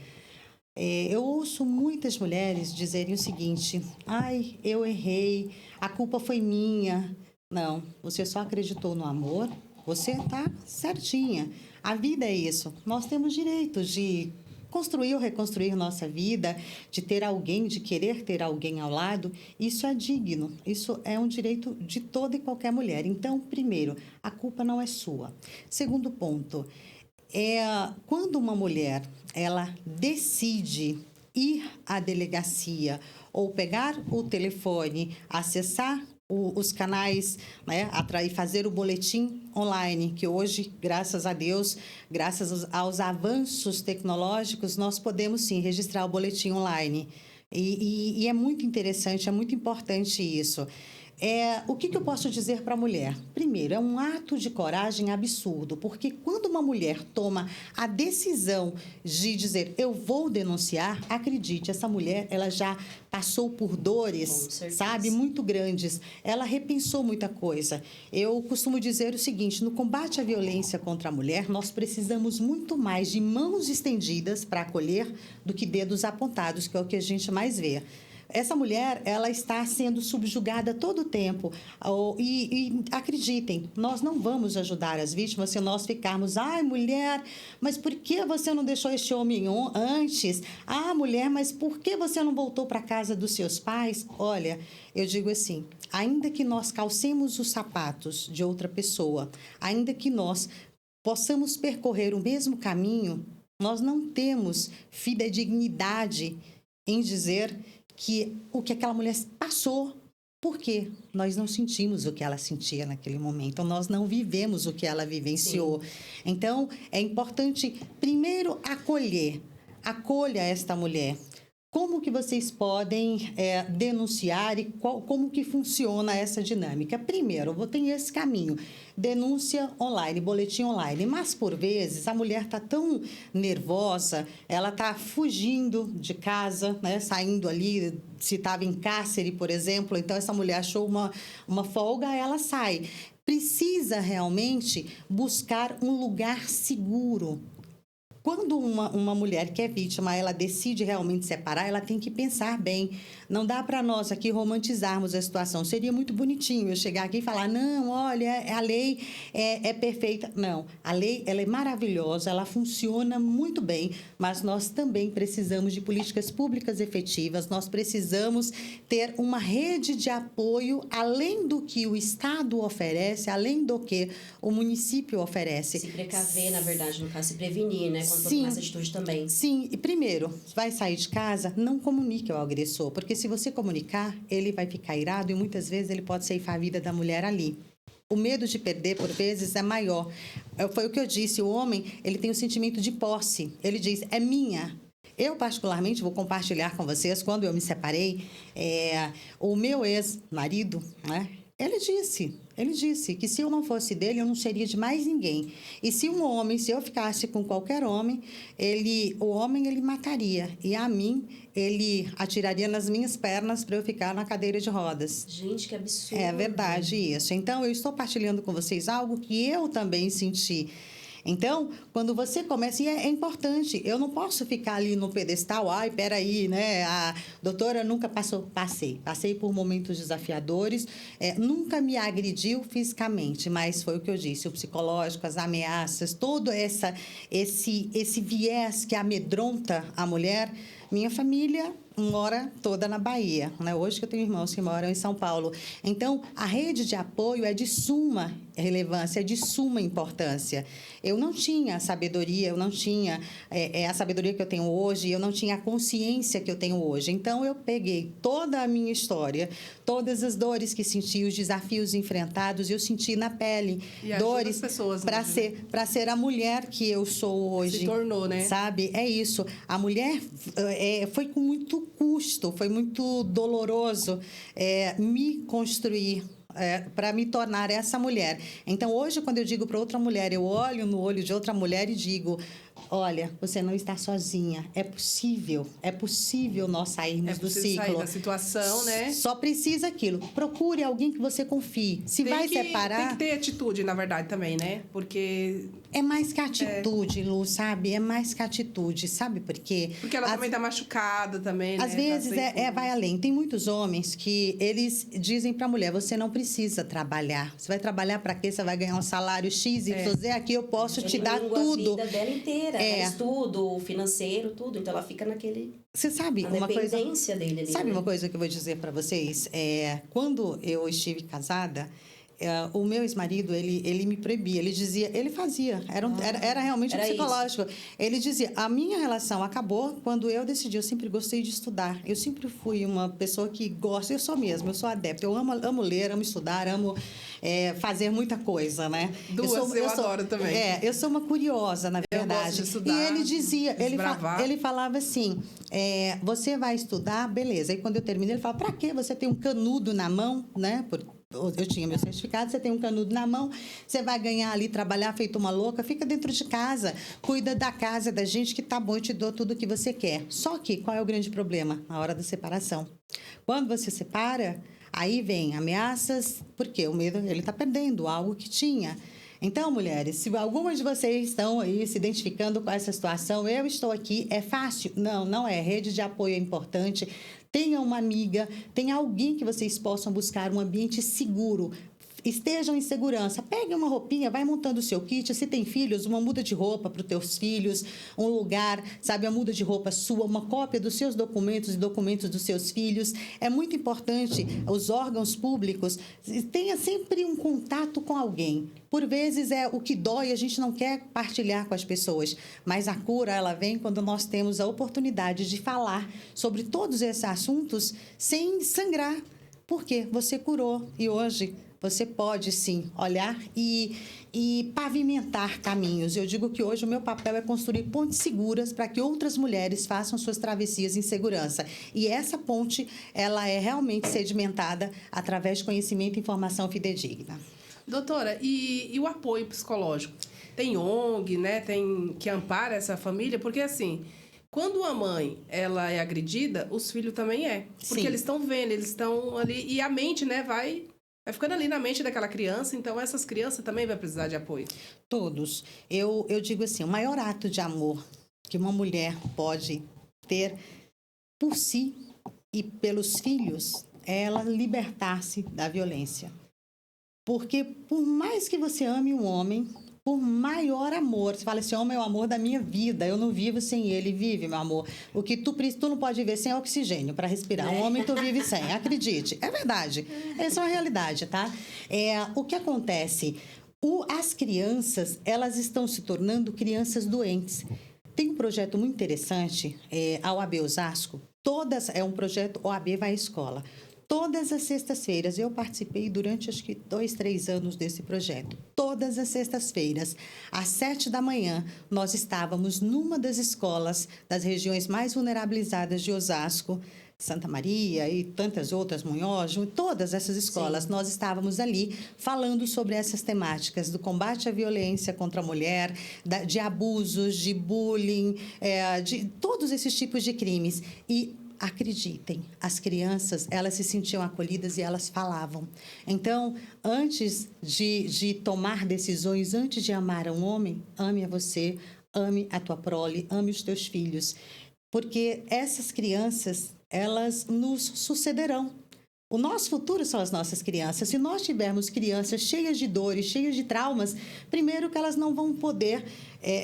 Eu ouço muitas mulheres dizerem o seguinte: ai, eu errei, a culpa foi minha. Não, você só acreditou no amor, você está certinha. A vida é isso. Nós temos direito de construir ou reconstruir nossa vida, de ter alguém, de querer ter alguém ao lado. Isso é digno, isso é um direito de toda e qualquer mulher. Então, primeiro, a culpa não é sua. Segundo ponto, quando uma mulher ela decide ir à delegacia ou pegar o telefone, acessar os canais, né, fazer o boletim online, que hoje, graças a Deus, graças aos avanços tecnológicos, nós podemos sim registrar o boletim online. E é muito interessante, é muito importante isso. O que eu posso dizer para a mulher? Primeiro, é um ato de coragem absurdo, porque quando uma mulher toma a decisão de dizer, eu vou denunciar, acredite, essa mulher, ela já passou por dores, sabe, muito grandes. Ela repensou muita coisa. Eu costumo dizer o seguinte, no combate à violência contra a mulher, nós precisamos muito mais de mãos estendidas para acolher do que dedos apontados, que é o que a gente mais vê. Essa mulher, ela está sendo subjugada todo o tempo. E acreditem, nós não vamos ajudar as vítimas se nós ficarmos... Ai, mulher, mas por que você não deixou este homem antes? Ah, mulher, mas por que você não voltou para a casa dos seus pais? Olha, eu digo assim, ainda que nós calcemos os sapatos de outra pessoa, ainda que nós possamos percorrer o mesmo caminho, nós não temos fidedignidade em dizer... que o que aquela mulher passou, porque nós não sentimos o que ela sentia naquele momento, nós não vivemos o que ela vivenciou. Sim. Então, é importante, primeiro, acolha esta mulher. Como que vocês podem denunciar e como que funciona essa dinâmica? Primeiro, eu tenho esse caminho, denúncia online, boletim online. Mas, por vezes, a mulher está tão nervosa, ela está fugindo de casa, né, saindo ali, se estava em cárcere, por exemplo, então essa mulher achou uma folga, ela sai. Precisa realmente buscar um lugar seguro. Quando uma mulher que é vítima, ela decide realmente separar, ela tem que pensar bem. Não dá para nós aqui romantizarmos a situação. Seria muito bonitinho eu chegar aqui e falar, não, olha, a lei é perfeita. Não, a lei ela é maravilhosa, ela funciona muito bem, mas nós também precisamos de políticas públicas efetivas, nós precisamos ter uma rede de apoio, além do que o Estado oferece, além do que o município oferece. Se precaver, na verdade, no caso, se prevenir, né? Quando Sim, tomar essa atitude também. Sim, e primeiro, vai sair de casa, não comunique ao agressor, porque se você comunicar, ele vai ficar irado e muitas vezes ele pode ceifar a vida da mulher ali. O medo de perder, por vezes, é maior. Foi o que eu disse, o homem, ele tem o sentimento de posse. Ele diz, é minha. Eu, particularmente, vou compartilhar com vocês, quando eu me separei, o meu ex-marido, né? Ele disse que se eu não fosse dele, eu não seria de mais ninguém. E se eu ficasse com qualquer homem, o homem ele mataria. E a mim, ele atiraria nas minhas pernas para eu ficar na cadeira de rodas. Gente, que absurdo. É verdade isso. Então, eu estou partilhando com vocês algo que eu também senti. Então, quando você começa, e é importante, eu não posso ficar ali no pedestal, peraí, né? A doutora nunca passei por momentos desafiadores, nunca me agrediu fisicamente, mas foi o que eu disse, o psicológico, as ameaças, todo esse viés que amedronta a mulher. Minha família mora toda na Bahia, né? Hoje que eu tenho irmãos que moram em São Paulo. Então, a rede de apoio é de suma relevância, é de suma importância. Eu não tinha a sabedoria, eu não tinha a sabedoria que eu tenho hoje, eu não tinha a consciência que eu tenho hoje. Então, eu peguei toda a minha história, todas as dores que senti, os desafios enfrentados, eu senti na pele. E dores para ser a mulher que eu sou hoje. Se tornou, né? Sabe? É isso. A mulher foi com muito custo, foi muito doloroso me construir, para me tornar essa mulher. Então, hoje, quando eu digo para outra mulher, eu olho no olho de outra mulher e digo, olha, você não está sozinha, é possível nós sairmos do ciclo. Sair da situação, né? Só precisa aquilo. Procure alguém que você confie. Se vai separar... Tem que ter atitude, na verdade, também, né? Porque... É mais que atitude, Lu, sabe? É mais que atitude, sabe por quê? Porque ela também tá machucada também, né? Às vezes vai além. Tem muitos homens que eles dizem pra mulher, você não precisa trabalhar. Você vai trabalhar pra quê? Você vai ganhar um salário X, Y, Z, aqui eu posso te dar tudo. A vida dela inteira, estudo, financeiro, tudo. Então, ela fica naquele... Você sabe uma coisa... dependência dele ali. Sabe uma coisa que eu vou dizer pra vocês? Quando eu estive casada... o meu ex-marido, ele me proibia, ele dizia, ele fazia, era realmente era psicológico. Ele dizia, a minha relação acabou quando eu decidi, eu sempre gostei de estudar, eu sempre fui uma pessoa que gosta, eu sou mesmo, eu sou adepta, eu amo ler, amo estudar, amo fazer muita coisa, né? Eu adoro também. Eu sou uma curiosa, na verdade. Eu gosto de estudar, e ele dizia, ele falava assim, você vai estudar, beleza. E quando eu terminei, ele falava, pra quê? Você tem um canudo na mão, né? Eu tinha meu certificado, você tem um canudo na mão, você vai ganhar ali, trabalhar feito uma louca, fica dentro de casa, cuida da casa, da gente que tá bom, eu te dou tudo o que você quer. Só que, qual é o grande problema? Na hora da separação. Quando você separa, aí vem ameaças, porque o medo, ele tá perdendo algo que tinha. Então, mulheres, se algumas de vocês estão aí se identificando com essa situação, eu estou aqui, é fácil? Não, não é. Rede de apoio é importante. Tenha uma amiga, tenha alguém que vocês possam buscar um ambiente seguro. Estejam em segurança. Pegue uma roupinha, vai montando o seu kit. Se tem filhos, uma muda de roupa para os teus filhos, um lugar, sabe, a muda de roupa sua, uma cópia dos seus documentos e documentos dos seus filhos. É muito importante, os órgãos públicos, tenha sempre um contato com alguém. Por vezes é o que dói, a gente não quer partilhar com as pessoas, mas a cura, ela vem quando nós temos a oportunidade de falar sobre todos esses assuntos sem sangrar. Porque você curou e hoje você pode, sim, olhar e pavimentar caminhos. Eu digo que hoje o meu papel é construir pontes seguras para que outras mulheres façam suas travessias em segurança. E essa ponte, ela é realmente sedimentada através de conhecimento e informação fidedigna. Doutora, e o apoio psicológico? Tem ONG, né? Tem que ampara essa família? Porque, assim, quando a mãe ela é agredida, os filhos também é. Porque Sim. eles estão vendo, eles estão ali... E a mente, né, vai ficando ali na mente daquela criança. Então, essas crianças também vão precisar de apoio. Todos. Eu digo assim, o maior ato de amor que uma mulher pode ter por si e pelos filhos é ela libertar-se da violência. Porque por mais que você ame um homem, por maior amor, você fala, esse homem é o amor da minha vida, eu não vivo sem ele, vive, meu amor. O que tu não pode ver sem oxigênio para respirar, um homem tu vive sem, acredite. É verdade, essa é uma realidade, tá? O que acontece? As crianças, elas estão se tornando crianças doentes. Tem um projeto muito interessante, a OAB Osasco, é um projeto OAB Vai à Escola. Todas as sextas-feiras, eu participei durante, acho que 2, 3 anos desse projeto. Todas as sextas-feiras, às 7 da manhã, nós estávamos numa das escolas das regiões mais vulnerabilizadas de Osasco, Santa Maria e tantas outras, Munhoz, todas essas escolas. Sim. Nós estávamos ali falando sobre essas temáticas do combate à violência contra a mulher, de abusos, de bullying, de todos esses tipos de crimes. E acreditem, as crianças, elas se sentiam acolhidas e elas falavam. Então, antes de tomar decisões, antes de amar um homem, ame a você, ame a tua prole, ame os teus filhos. Porque essas crianças, elas nos sucederão. O nosso futuro são as nossas crianças. Se nós tivermos crianças cheias de dores, cheias de traumas, primeiro que elas não vão poder,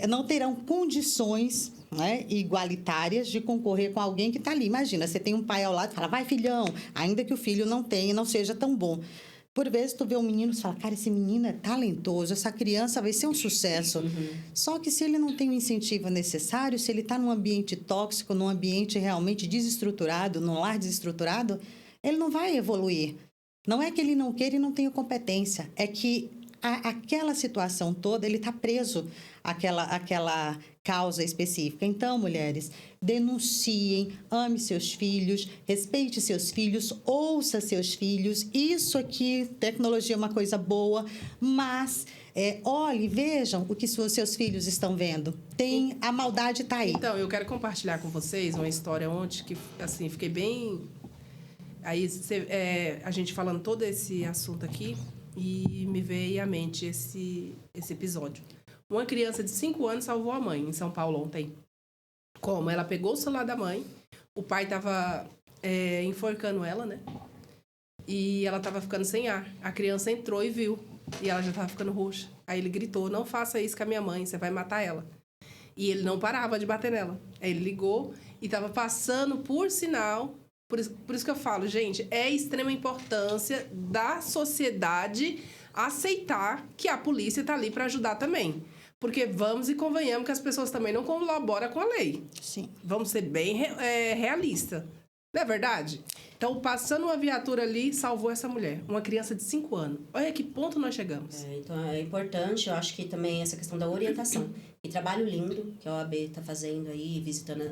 não terão condições, né, igualitárias de concorrer com alguém que está ali. Imagina, você tem um pai ao lado e fala, vai filhão, ainda que o filho não tenha, não seja tão bom. Por vezes, tu vê um menino e fala, cara, esse menino é talentoso, essa criança vai ser um sucesso. Uhum. Só que se ele não tem o incentivo necessário, se ele está num ambiente tóxico, num ambiente realmente desestruturado, num lar desestruturado, ele não vai evoluir. Não é que ele não queira e não tenha competência, é que aquela situação toda, ele está preso àquela causa específica. Então, mulheres, denunciem, ame seus filhos, respeite seus filhos, ouça seus filhos. Isso aqui, tecnologia é uma coisa boa, mas olhe, vejam o que os seus filhos estão vendo. A maldade está aí. Então, eu quero compartilhar com vocês uma história ontem que, assim, fiquei bem... Aí, a gente falando todo esse assunto aqui, e me veio à mente esse episódio. Uma criança de 5 anos salvou a mãe em São Paulo ontem. Como? Ela pegou o celular da mãe, o pai estava enforcando ela, né? E ela estava ficando sem ar. A criança entrou e viu, e ela já estava ficando roxa. Aí ele gritou, não faça isso com a minha mãe, você vai matar ela. E ele não parava de bater nela. Aí ele ligou e estava passando por sinal... Por isso que eu falo, gente, é extrema importância da sociedade aceitar que a polícia está ali para ajudar também. Porque vamos e convenhamos que as pessoas também não colaboram com a lei. Sim. Vamos ser bem realistas. Não é verdade? Então, passando uma viatura ali, salvou essa mulher. Uma criança de 5 anos. Olha que ponto nós chegamos. Então, é importante, eu acho que também essa questão da orientação. E trabalho lindo que a OAB está fazendo aí, visitando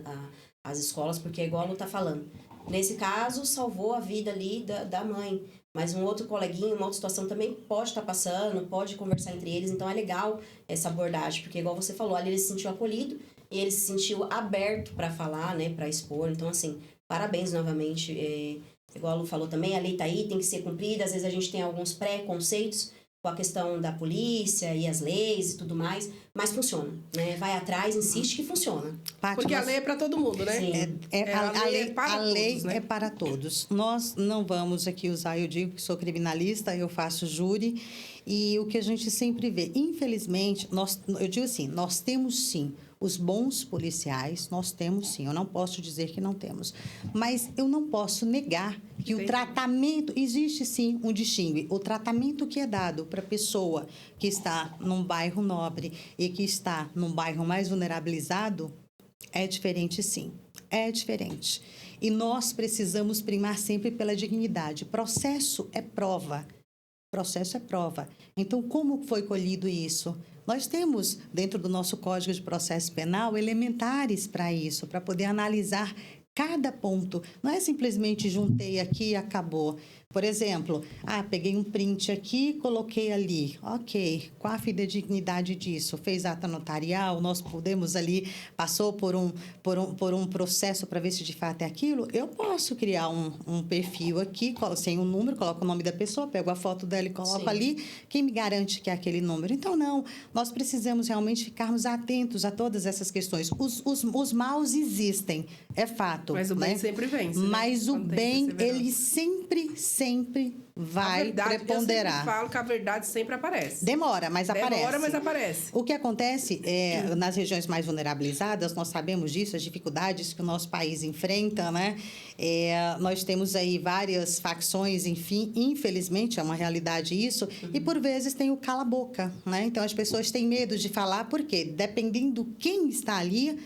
as escolas, porque é igual a Lu tá falando. Nesse caso, salvou a vida ali da mãe. Mas um outro coleguinha, uma outra situação também pode estar passando, pode conversar entre eles. Então, é legal essa abordagem, porque igual você falou, ali ele se sentiu acolhido e ele se sentiu aberto para falar, né, para expor. Então, assim, parabéns novamente. Igual a Lu falou também, a lei tá aí, tem que ser cumprida. Às vezes a gente tem alguns preconceitos com a questão da polícia e as leis e tudo mais, mas funciona, né? Vai atrás, insiste que funciona. Paty, Porque a lei é para todo mundo, né? Sim. A lei né? é para todos. Nós não vamos aqui usar, eu digo que sou criminalista, eu faço júri, e o que a gente sempre vê, infelizmente, eu digo assim, nós temos sim os bons policiais, nós temos sim, eu não posso dizer que não temos, mas eu não posso negar que o tratamento, existe sim um distingue, o tratamento que é dado para a pessoa que está num bairro nobre e que está num bairro mais vulnerabilizado, é diferente sim, é diferente. E nós precisamos primar sempre pela dignidade. Processo é prova. Processo é prova. Então, como foi colhido isso? Nós temos, dentro do nosso Código de Processo Penal, elementares para isso, para poder analisar cada ponto. Não é simplesmente juntei aqui e acabou. Por exemplo, peguei um print aqui, coloquei ali. Ok, qual a fidedignidade disso? Fez ata notarial, nós podemos ali, passou por um processo para ver se de fato é aquilo. Eu posso criar um perfil aqui, sem um número, coloco o nome da pessoa, pego a foto dela e coloco Sim. ali. Quem me garante que é aquele número? Então, não. Nós precisamos realmente ficarmos atentos a todas essas questões. Os maus existem, é fato. Mas o bem né? sempre vence. Mas né? o bem, ele sempre vai preponderar. Eu sempre falo que a verdade sempre aparece. Demora, mas aparece. Demora, mas aparece. O que acontece nas regiões mais vulnerabilizadas, nós sabemos disso, as dificuldades que o nosso país enfrenta, né? Nós temos aí várias facções, enfim, infelizmente é uma realidade isso, e por vezes tem o cala-boca, né? Então as pessoas têm medo de falar, porque dependendo quem está ali,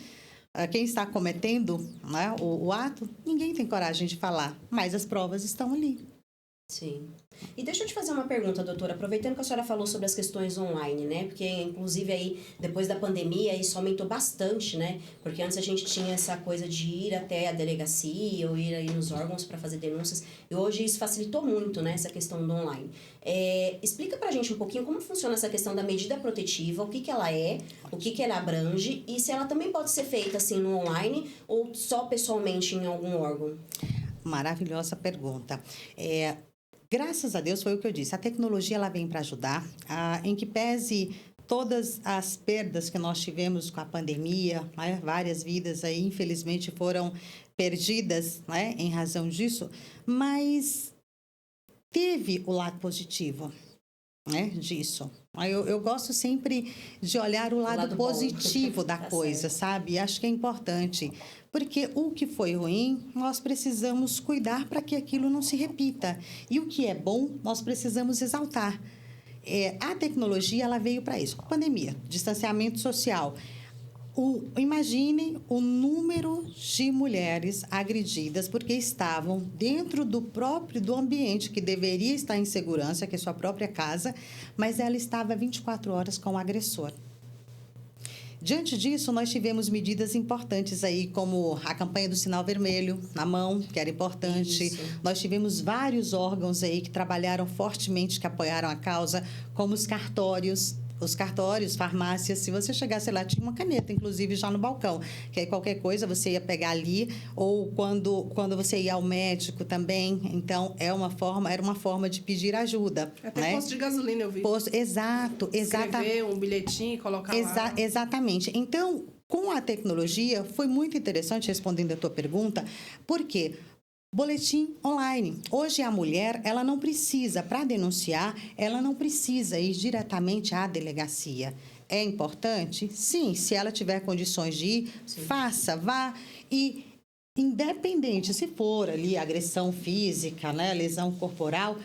quem está cometendo, né, o ato, ninguém tem coragem de falar, mas as provas estão ali. Sim. E deixa eu te fazer uma pergunta, doutora, aproveitando que a senhora falou sobre as questões online, né? Porque, inclusive, aí, depois da pandemia, isso aumentou bastante, né? Porque antes a gente tinha essa coisa de ir até a delegacia ou ir aí nos órgãos para fazer denúncias, e hoje isso facilitou muito, né? Essa questão do online. Explica pra gente um pouquinho como funciona essa questão da medida protetiva, o que ela é, o que ela abrange, e se ela também pode ser feita, assim, no online ou só pessoalmente em algum órgão? Maravilhosa pergunta. Graças a Deus, foi o que eu disse, a tecnologia ela vem para ajudar, em que pese todas as perdas que nós tivemos com a pandemia, né, várias vidas aí, infelizmente, foram perdidas, né, em razão disso, mas teve o lado positivo, né, disso. Eu gosto sempre de olhar o lado positivo da coisa, sabe? Acho que é importante. Porque o que foi ruim, nós precisamos cuidar para que aquilo não se repita. E o que é bom, nós precisamos exaltar. A tecnologia, ela veio para isso. Pandemia, distanciamento social. Imaginem o número de mulheres agredidas porque estavam dentro do ambiente que deveria estar em segurança, que é sua própria casa, mas ela estava 24 horas com o agressor. Diante disso, nós tivemos medidas importantes aí, como a campanha do sinal vermelho na mão, que era importante. Isso. Nós tivemos vários órgãos aí que trabalharam fortemente, que apoiaram a causa, como os cartórios, farmácias. Se você chegasse lá, tinha uma caneta, inclusive, já no balcão, que aí qualquer coisa você ia pegar ali, ou quando você ia ao médico também. Então, era uma forma de pedir ajuda. Até né? posto de gasolina, eu vi. Exato. Escrever um bilhetinho e colocar lá. Exatamente. Então, com a tecnologia, foi muito interessante, respondendo a tua pergunta, porque boletim online. Hoje a mulher, ela não precisa, para denunciar, ela não precisa ir diretamente à delegacia. É importante? Sim, se ela tiver condições de ir, faça, vá. E independente se for ali agressão física, né, lesão corporal,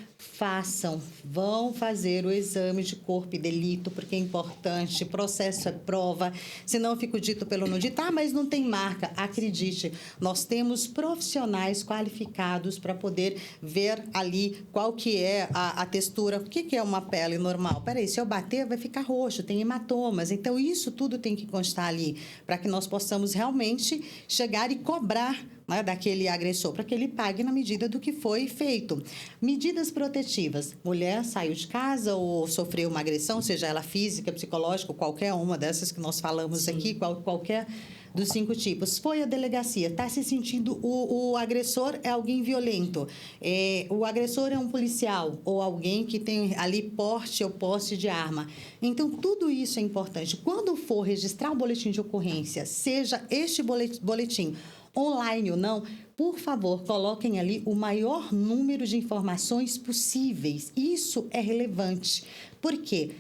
vão fazer o exame de corpo e delito, porque é importante, processo é prova, senão fica dito pelo não dito, mas não tem marca. Acredite, nós temos profissionais qualificados para poder ver ali qual que é a textura, o que é uma pele normal. Peraí, se eu bater vai ficar roxo, tem hematomas, então isso tudo tem que constar ali, para que nós possamos realmente chegar e cobrar, né, daquele agressor, para que ele pague na medida do que foi feito. Medidas protetivas. Mulher saiu de casa ou sofreu uma agressão, seja ela física, psicológica, qualquer uma dessas que nós falamos aqui, qualquer dos 5 tipos. Foi à delegacia, está se sentindo o agressor é alguém violento, o agressor é um policial ou alguém que tem ali porte ou posse de arma. Então, tudo isso é importante. Quando for registrar um boletim de ocorrência, seja este boletim online ou não, por favor, coloquem ali o maior número de informações possíveis. Isso é relevante. Por quê?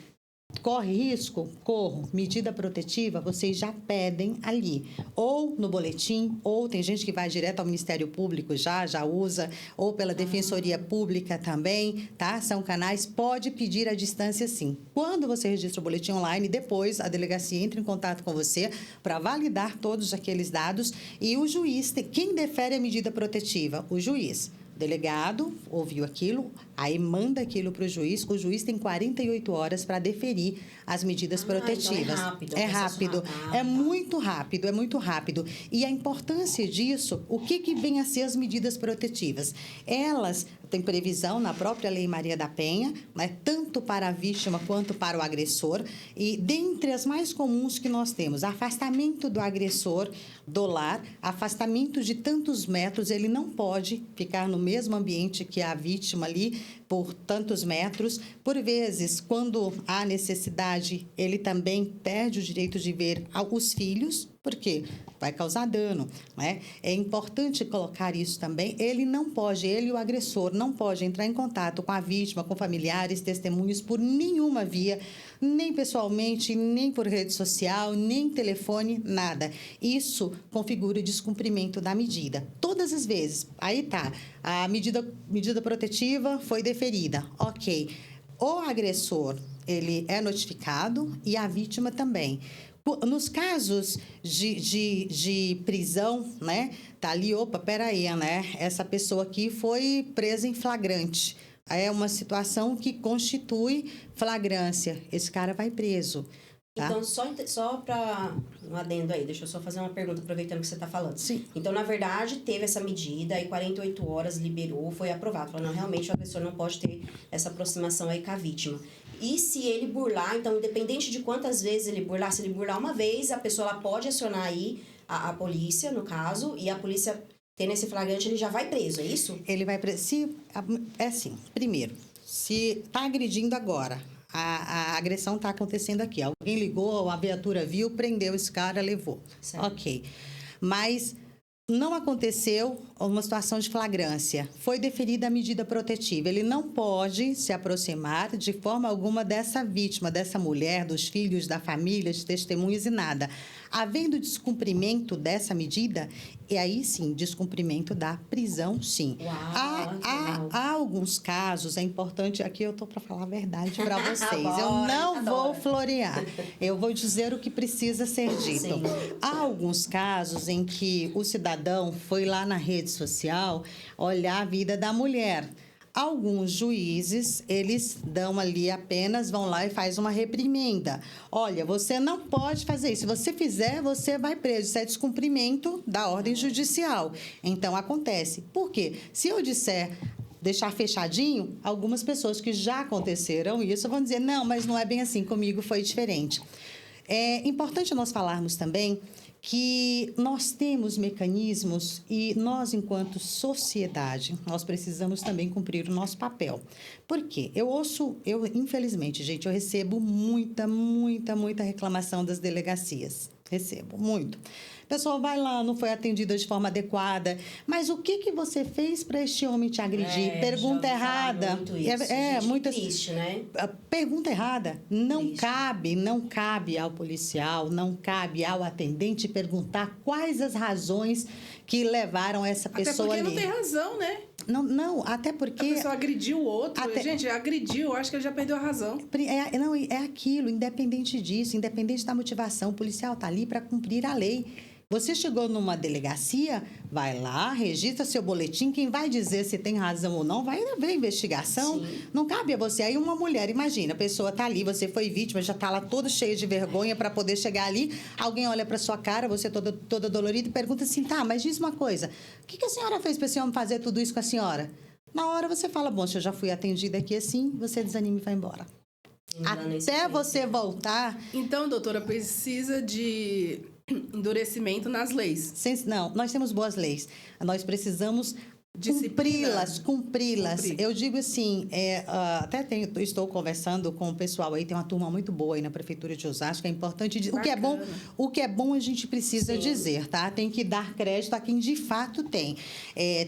Corre risco? Corro. Medida protetiva, vocês já pedem ali. Ou no boletim, ou tem gente que vai direto ao Ministério Público já usa, ou pela Defensoria Pública também, tá? São canais, pode pedir à distância sim. Quando você registra o boletim online, depois a delegacia entra em contato com você para validar todos aqueles dados e o juiz, quem defere a medida protetiva? O juiz. O delegado ouviu aquilo, aí manda aquilo para o juiz tem 48 horas para deferir as medidas protetivas. Então é rápido. É muito rápido. E a importância disso, o que vem a ser as medidas protetivas? Elas têm previsão na própria Lei Maria da Penha, né, tanto para a vítima quanto para o agressor. E dentre as mais comuns que nós temos, afastamento do agressor do lar, afastamento de tantos metros, ele não pode ficar no mesmo ambiente que a vítima ali por tantos metros. Por vezes, quando há necessidade, ele também perde o direito de ver os filhos, porque vai causar dano, né? É importante colocar isso também. Ele e o agressor não pode entrar em contato com a vítima, com familiares, testemunhos, por nenhuma via, nem pessoalmente, nem por rede social, nem telefone, nada. Isso configura o descumprimento da medida. Todas as vezes, aí tá, a medida protetiva foi deferida, ok. O agressor, ele é notificado e a vítima também. Nos casos de prisão, né? Tá ali, peraí, né? Essa pessoa aqui foi presa em flagrante. É uma situação que constitui flagrância. Esse cara vai preso. Tá? Então, só para um adendo aí, deixa eu só fazer uma pergunta, aproveitando que você está falando. Sim. Então, na verdade, teve essa medida, aí 48 horas liberou, foi aprovado. Falou, não, realmente o agressor não pode ter essa aproximação aí com a vítima. E se ele burlar, então, independente de quantas vezes ele burlar, se ele burlar uma vez, a pessoa ela pode acionar aí a polícia, no caso, e a polícia, tendo esse flagrante, ele já vai preso, é isso? Ele vai preso. É assim, primeiro, se está agredindo agora, a agressão está acontecendo aqui. Alguém ligou, a viatura viu, prendeu esse cara, levou. Certo. Ok. Mas não aconteceu uma situação de flagrância. Foi deferida a medida protetiva. Ele não pode se aproximar de forma alguma dessa vítima, dessa mulher, dos filhos, da família, de testemunhas e nada. Havendo descumprimento dessa medida, e aí sim, descumprimento da prisão, sim. Há alguns casos, é importante, aqui eu estou para falar a verdade para vocês. Eu não vou florear, eu vou dizer o que precisa ser dito. Sim. Há alguns casos em que o cidadão foi lá na rede social olhar a vida da mulher. Alguns juízes, eles dão ali apenas, vão lá e faz uma reprimenda. Olha, você não pode fazer isso. Se você fizer, você vai preso. Isso é descumprimento da ordem judicial. Então, acontece. Por quê? Se eu disser deixar fechadinho, algumas pessoas que já aconteceram isso vão dizer, não, mas não é bem assim, comigo foi diferente. É importante nós falarmos também que nós temos mecanismos e nós, enquanto sociedade, nós precisamos também cumprir o nosso papel. Por quê? Infelizmente, gente, eu recebo muita reclamação das delegacias. Recebo, muito. A pessoa vai lá, não foi atendida de forma adequada. Mas o que você fez para este homem te agredir? Pergunta errada. Muito isso. Muito triste, né? Pergunta errada. Não Triste. cabe ao policial, não cabe ao atendente perguntar quais as razões que levaram essa pessoa ali. Até porque não tem razão, né? Não, até porque... A pessoa agrediu o outro. Até- Gente, agrediu, eu acho que ele já perdeu a razão. Não, é aquilo, independente disso, independente da motivação, o policial está ali para cumprir a lei. Você chegou numa delegacia, vai lá, registra seu boletim, quem vai dizer se tem razão ou não, vai haver investigação. Sim. Não cabe a você. Aí uma mulher, imagina, a pessoa está ali, você foi vítima, já está lá toda cheia de vergonha para poder chegar ali, alguém olha para sua cara, você toda dolorida e pergunta assim, tá, mas diz uma coisa, o que a senhora fez para esse homem fazer tudo isso com a senhora? Na hora você fala, bom, se eu já fui atendida aqui assim, você desanima e vai embora. Até você voltar... Então, doutora, precisa de endurecimento nas leis. Não, nós temos boas leis. Nós precisamos Disciplina. cumpri-las. Cumprir. Eu digo assim, estou conversando com o pessoal aí, tem uma turma muito boa aí na Prefeitura de Osasco, é importante... O que é bom a gente precisa dizer, tá? Tem que dar crédito a quem de fato tem.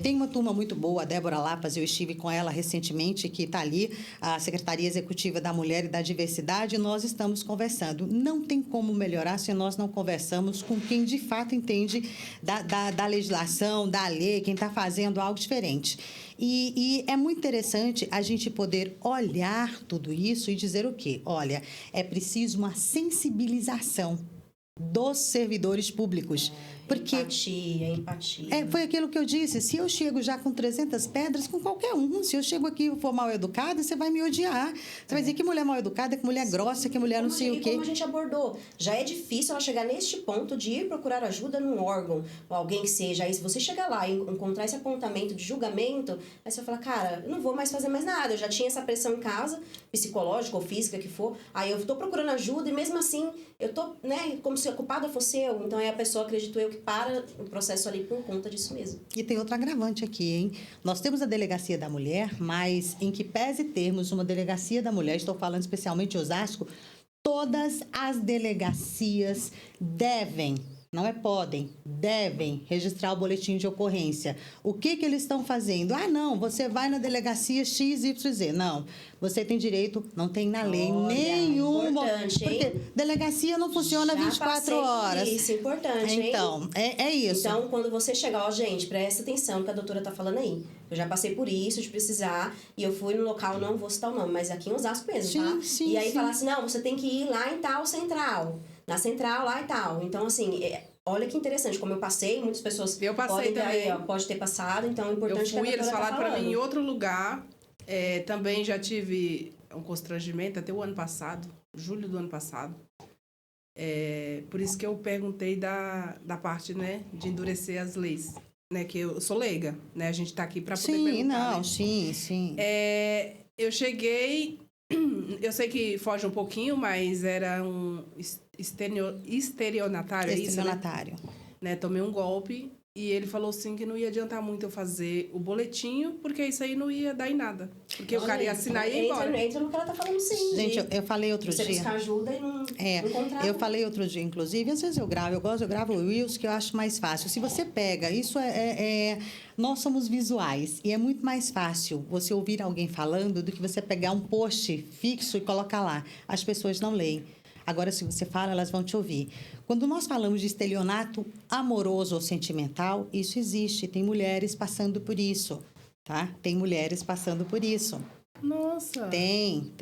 Tem uma turma muito boa, a Débora Lapas, eu estive com ela recentemente, que está ali, a Secretaria Executiva da Mulher e da Diversidade, e nós estamos conversando. Não tem como melhorar se nós não conversamos com quem de fato entende da legislação, da lei, quem está fazendo algo diferente. E é muito interessante a gente poder olhar tudo isso e dizer o quê? Olha, é preciso uma sensibilização dos servidores públicos. Porque Empatia. foi aquilo que eu disse. Se eu chego já com 300 pedras, com qualquer um, se eu chego aqui e for mal educada, você vai me odiar. Você vai dizer que mulher mal educada, que mulher grossa, que mulher não sei o quê. E como a gente abordou, já é difícil ela chegar neste ponto de ir procurar ajuda num órgão, ou alguém que seja. Aí se você chegar lá e encontrar esse apontamento de julgamento, aí você vai falar, cara, eu não vou mais fazer mais nada. Eu já tinha essa pressão em casa, psicológica ou física que for. Aí eu tô procurando ajuda e mesmo assim, eu tô, né, como se a culpada fosse eu. Então aí a pessoa, acredito eu, que para o processo ali por conta disso mesmo. E tem outro agravante aqui, hein? Nós temos a Delegacia da Mulher, mas em que pese termos uma Delegacia da Mulher, estou falando especialmente de Osasco, todas as delegacias devem, não é podem, devem registrar o boletim de ocorrência. O que eles estão fazendo? Ah, não, você vai na delegacia XYZ. Não, você tem direito, não tem na lei nenhuma. Importante, porque hein? delegacia não funciona Já 24 passei por horas. Isso, importante, hein? Então, é isso. Então, quando você chegar, ó, gente, presta atenção no que a doutora tá falando aí. Eu já passei por isso, de precisar, e eu fui no local, não vou citar o nome, mas aqui em Osasco mesmo, tá? Sim, e aí sim. falar assim, não, você tem que ir lá em tal central, na central lá e tal. Então, assim, olha que interessante, como eu passei, muitas pessoas Eu passei podem ter, também. aí, ó, pode ter passado, então é importante Eu fui, que a eles doutora falaram tá para mim em falando. outro lugar. Também já tive um constrangimento até o ano passado, julho do ano passado. Por isso que eu perguntei da parte, né, de endurecer as leis, né, que eu sou leiga, né, a gente tá aqui para poder perguntar. Sim. Eu cheguei, eu sei que foge um pouquinho, mas era um estelionatário, é isso, né? Estelionatário. Né? Tomei um golpe e ele falou assim que não ia adiantar muito eu fazer o boletinho, porque isso aí não ia dar em nada. Porque o cara ia assinar e ia embora. Entra no que ela tá falando, sim. Gente, de eu falei outro você dia. buscar ajuda e não encontrar. Eu falei outro dia, inclusive, às vezes eu gravo o Reels, que eu acho mais fácil. Se você pega, nós somos visuais, e é muito mais fácil você ouvir alguém falando do que você pegar um post fixo e colocar lá. As pessoas não leem. Agora, se você fala, elas vão te ouvir. Quando nós falamos de estelionato amoroso ou sentimental, isso existe. Tem mulheres passando por isso, tá? Tem mulheres passando por isso. Nossa! Tem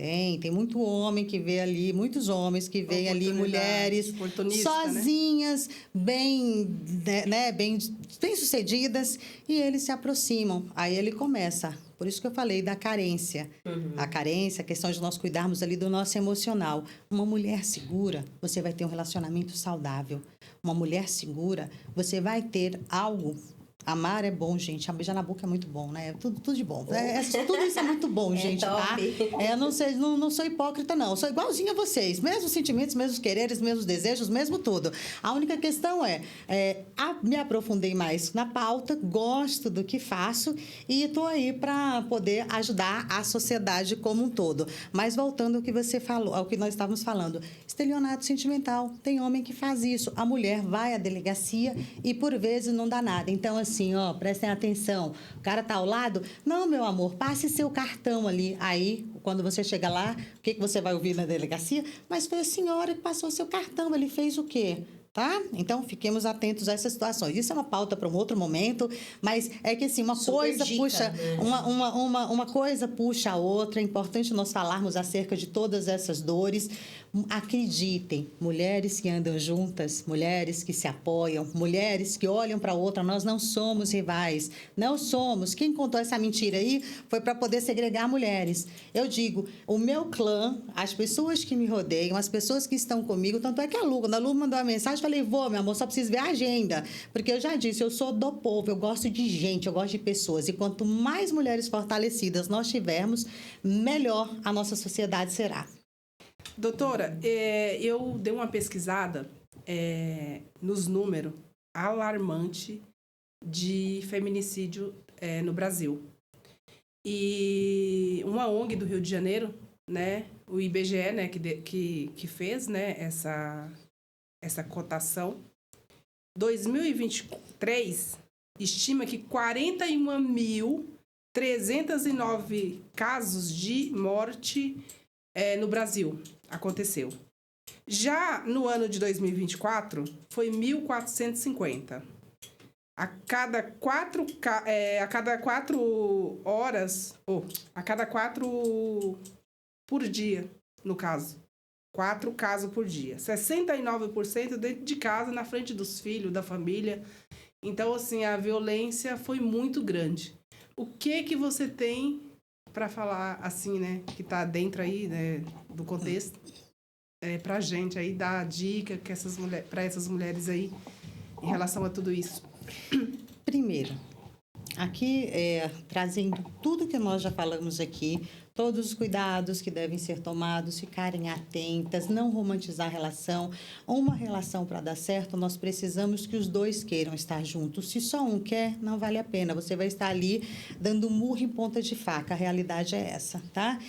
muito homem que vê ali, muitos homens que veem ali mulheres sozinhas, bem sucedidas, e eles se aproximam. Aí ele começa. Por isso que eu falei da carência. A carência, a questão de nós cuidarmos ali do nosso emocional. Uma mulher segura, você vai ter um relacionamento saudável. Uma mulher segura, você vai ter algo. Amar é bom, gente. Beijar na boca é muito bom, né? Tudo de bom. Tudo isso é muito bom, gente, tá? Não sou hipócrita, não. Sou igualzinha a vocês. Mesmos sentimentos, mesmos quereres, mesmos desejos, mesmo tudo. A única questão me aprofundei mais na pauta, gosto do que faço e estou aí para poder ajudar a sociedade como um todo. Mas voltando ao que você falou, ao que nós estávamos falando, estelionato sentimental. Tem homem que faz isso. A mulher vai à delegacia e, por vezes, não dá nada. Então, assim, prestem atenção. O cara tá ao lado? Não, meu amor, passe seu cartão ali. Aí, quando você chega lá, o que você vai ouvir na delegacia? Mas foi a senhora que passou seu cartão. Ele fez o quê? Tá? Então, fiquemos atentos a essas situações. Isso é uma pauta para um outro momento, mas é que assim, uma Super coisa dica, puxa, né? uma coisa puxa a outra. É importante nós falarmos acerca de todas essas dores. Acreditem, mulheres que andam juntas, mulheres que se apoiam, mulheres que olham para a outra, nós não somos rivais, não somos. Quem contou essa mentira aí foi para poder segregar mulheres. Eu digo, o meu clã, as pessoas que me rodeiam, as pessoas que estão comigo, tanto é que quando a Lu mandou uma mensagem, eu falei, meu amor, só preciso ver a agenda, porque eu já disse, eu sou do povo, eu gosto de gente, eu gosto de pessoas, e quanto mais mulheres fortalecidas nós tivermos, melhor a nossa sociedade será. Doutora, eu dei uma pesquisada nos números alarmante de feminicídio no Brasil. E uma ONG do Rio de Janeiro, né, o IBGE, né, que fez, né, essa cotação, 2023 estima que 41.309 casos de morte no Brasil aconteceu. Já no ano de 2024, foi 1.450. A cada 4 horas, ou a cada 4 por dia, no caso. 4 casos por dia. 69% dentro de casa, na frente dos filhos, da família. Então, assim, a violência foi muito grande. O que você tem para falar, assim, né, que tá dentro aí, né, do contexto, pra gente aí, dar dica que para essas mulheres aí, em relação a tudo isso? Primeiro, aqui trazendo tudo que nós já falamos aqui, todos os cuidados que devem ser tomados, ficarem atentas, não romantizar a relação. Uma relação para dar certo, nós precisamos que os dois queiram estar juntos. Se só um quer, não vale a pena. Você vai estar ali dando murro em ponta de faca. A realidade é essa, tá?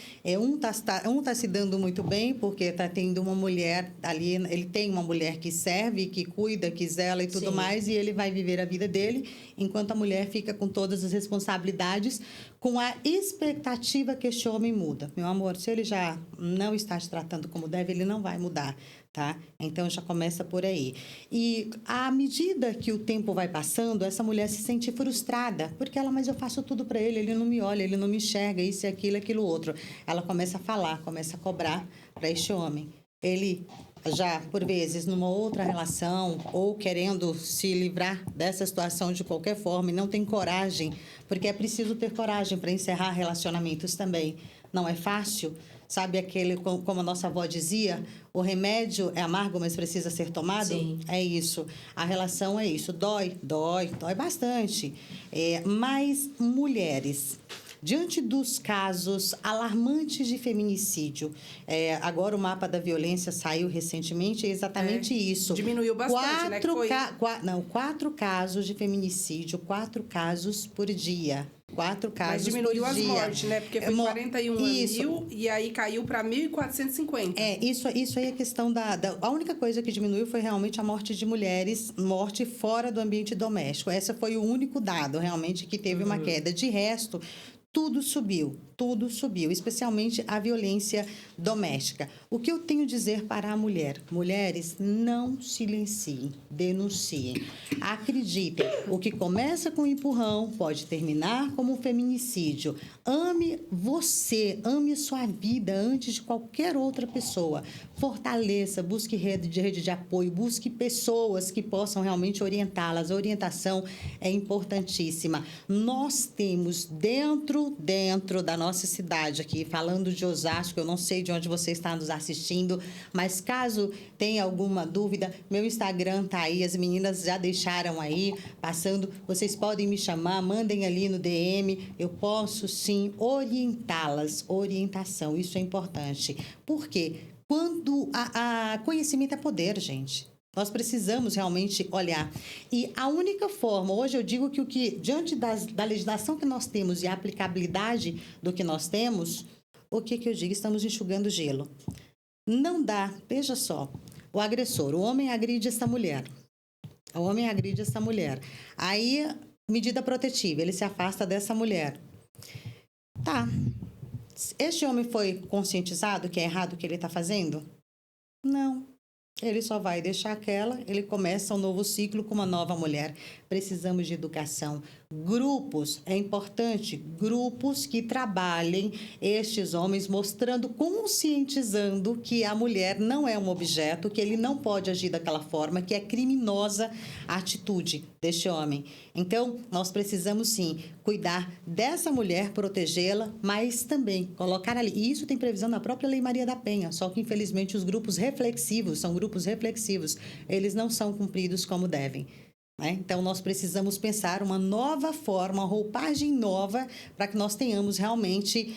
Um tá se dando muito bem porque tá tendo uma mulher ali, ele tem uma mulher que serve, que cuida, que zela e tudo Sim. mais, e ele vai viver a vida dele, enquanto a mulher fica com todas as responsabilidades, com a expectativa que este homem muda. Meu amor, se ele já não está te tratando como deve, ele não vai mudar, tá? Então, já começa por aí. E à medida que o tempo vai passando, essa mulher se sente frustrada, porque mas eu faço tudo para ele não me olha, ele não me enxerga, isso e aquilo outro. Ela começa a falar, começa a cobrar para este homem. Ele já, por vezes, numa outra relação ou querendo se livrar dessa situação de qualquer forma e não tem coragem, porque é preciso ter coragem para encerrar relacionamentos também. Não é fácil, sabe como a nossa avó dizia, o remédio é amargo, mas precisa ser tomado? Sim. É isso. A relação é isso. Dói bastante. Mas mulheres... Diante dos casos alarmantes de feminicídio, agora o mapa da violência saiu recentemente, é exatamente isso. Diminuiu bastante, né? 4 casos de feminicídio, 4 casos por dia. 4 casos Mas diminuiu por as dia. mortes, né? Porque foi 41 mil e aí caiu para 1.450. Isso aí é questão a única coisa que diminuiu foi realmente a morte de mulheres, morte fora do ambiente doméstico. Esse foi o único dado, realmente, que teve uma queda. De resto, tudo subiu, especialmente a violência doméstica. O que eu tenho a dizer para a mulher? Mulheres, não silenciem, denunciem. Acreditem, o que começa com um empurrão pode terminar como um feminicídio. Ame você, ame sua vida antes de qualquer outra pessoa. Fortaleça, busque rede de apoio, busque pessoas que possam realmente orientá-las. A orientação é importantíssima. Nós temos dentro da nossa cidade aqui, falando de Osasco, eu não sei de onde você está nos assistindo, mas caso tenha alguma dúvida, meu Instagram tá aí, as meninas já deixaram aí, passando, vocês podem me chamar, mandem ali no DM, eu posso sim orientá-las, orientação, isso é importante. Por quê? Quando a conhecimento é poder, gente. Nós precisamos realmente olhar. E a única forma, hoje eu digo que diante da legislação que nós temos e a aplicabilidade do que nós temos, o que eu digo? Estamos enxugando gelo. Não dá, veja só, o agressor, o homem agride essa mulher. Aí, medida protetiva, ele se afasta dessa mulher. Tá. Este homem foi conscientizado que é errado o que ele está fazendo? Não. Ele só vai deixar aquela, ele começa um novo ciclo com uma nova mulher. Precisamos de educação. Grupos, é importante, grupos que trabalhem estes homens, mostrando, conscientizando que a mulher não é um objeto, que ele não pode agir daquela forma, que é criminosa a atitude deste homem. Então, nós precisamos sim cuidar dessa mulher, protegê-la, mas também colocar ali. E isso tem previsão na própria Lei Maria da Penha, só que infelizmente os grupos reflexivos, são grupos reflexivos, eles não são cumpridos como devem. Então, nós precisamos pensar uma nova forma, uma roupagem nova, para que nós tenhamos realmente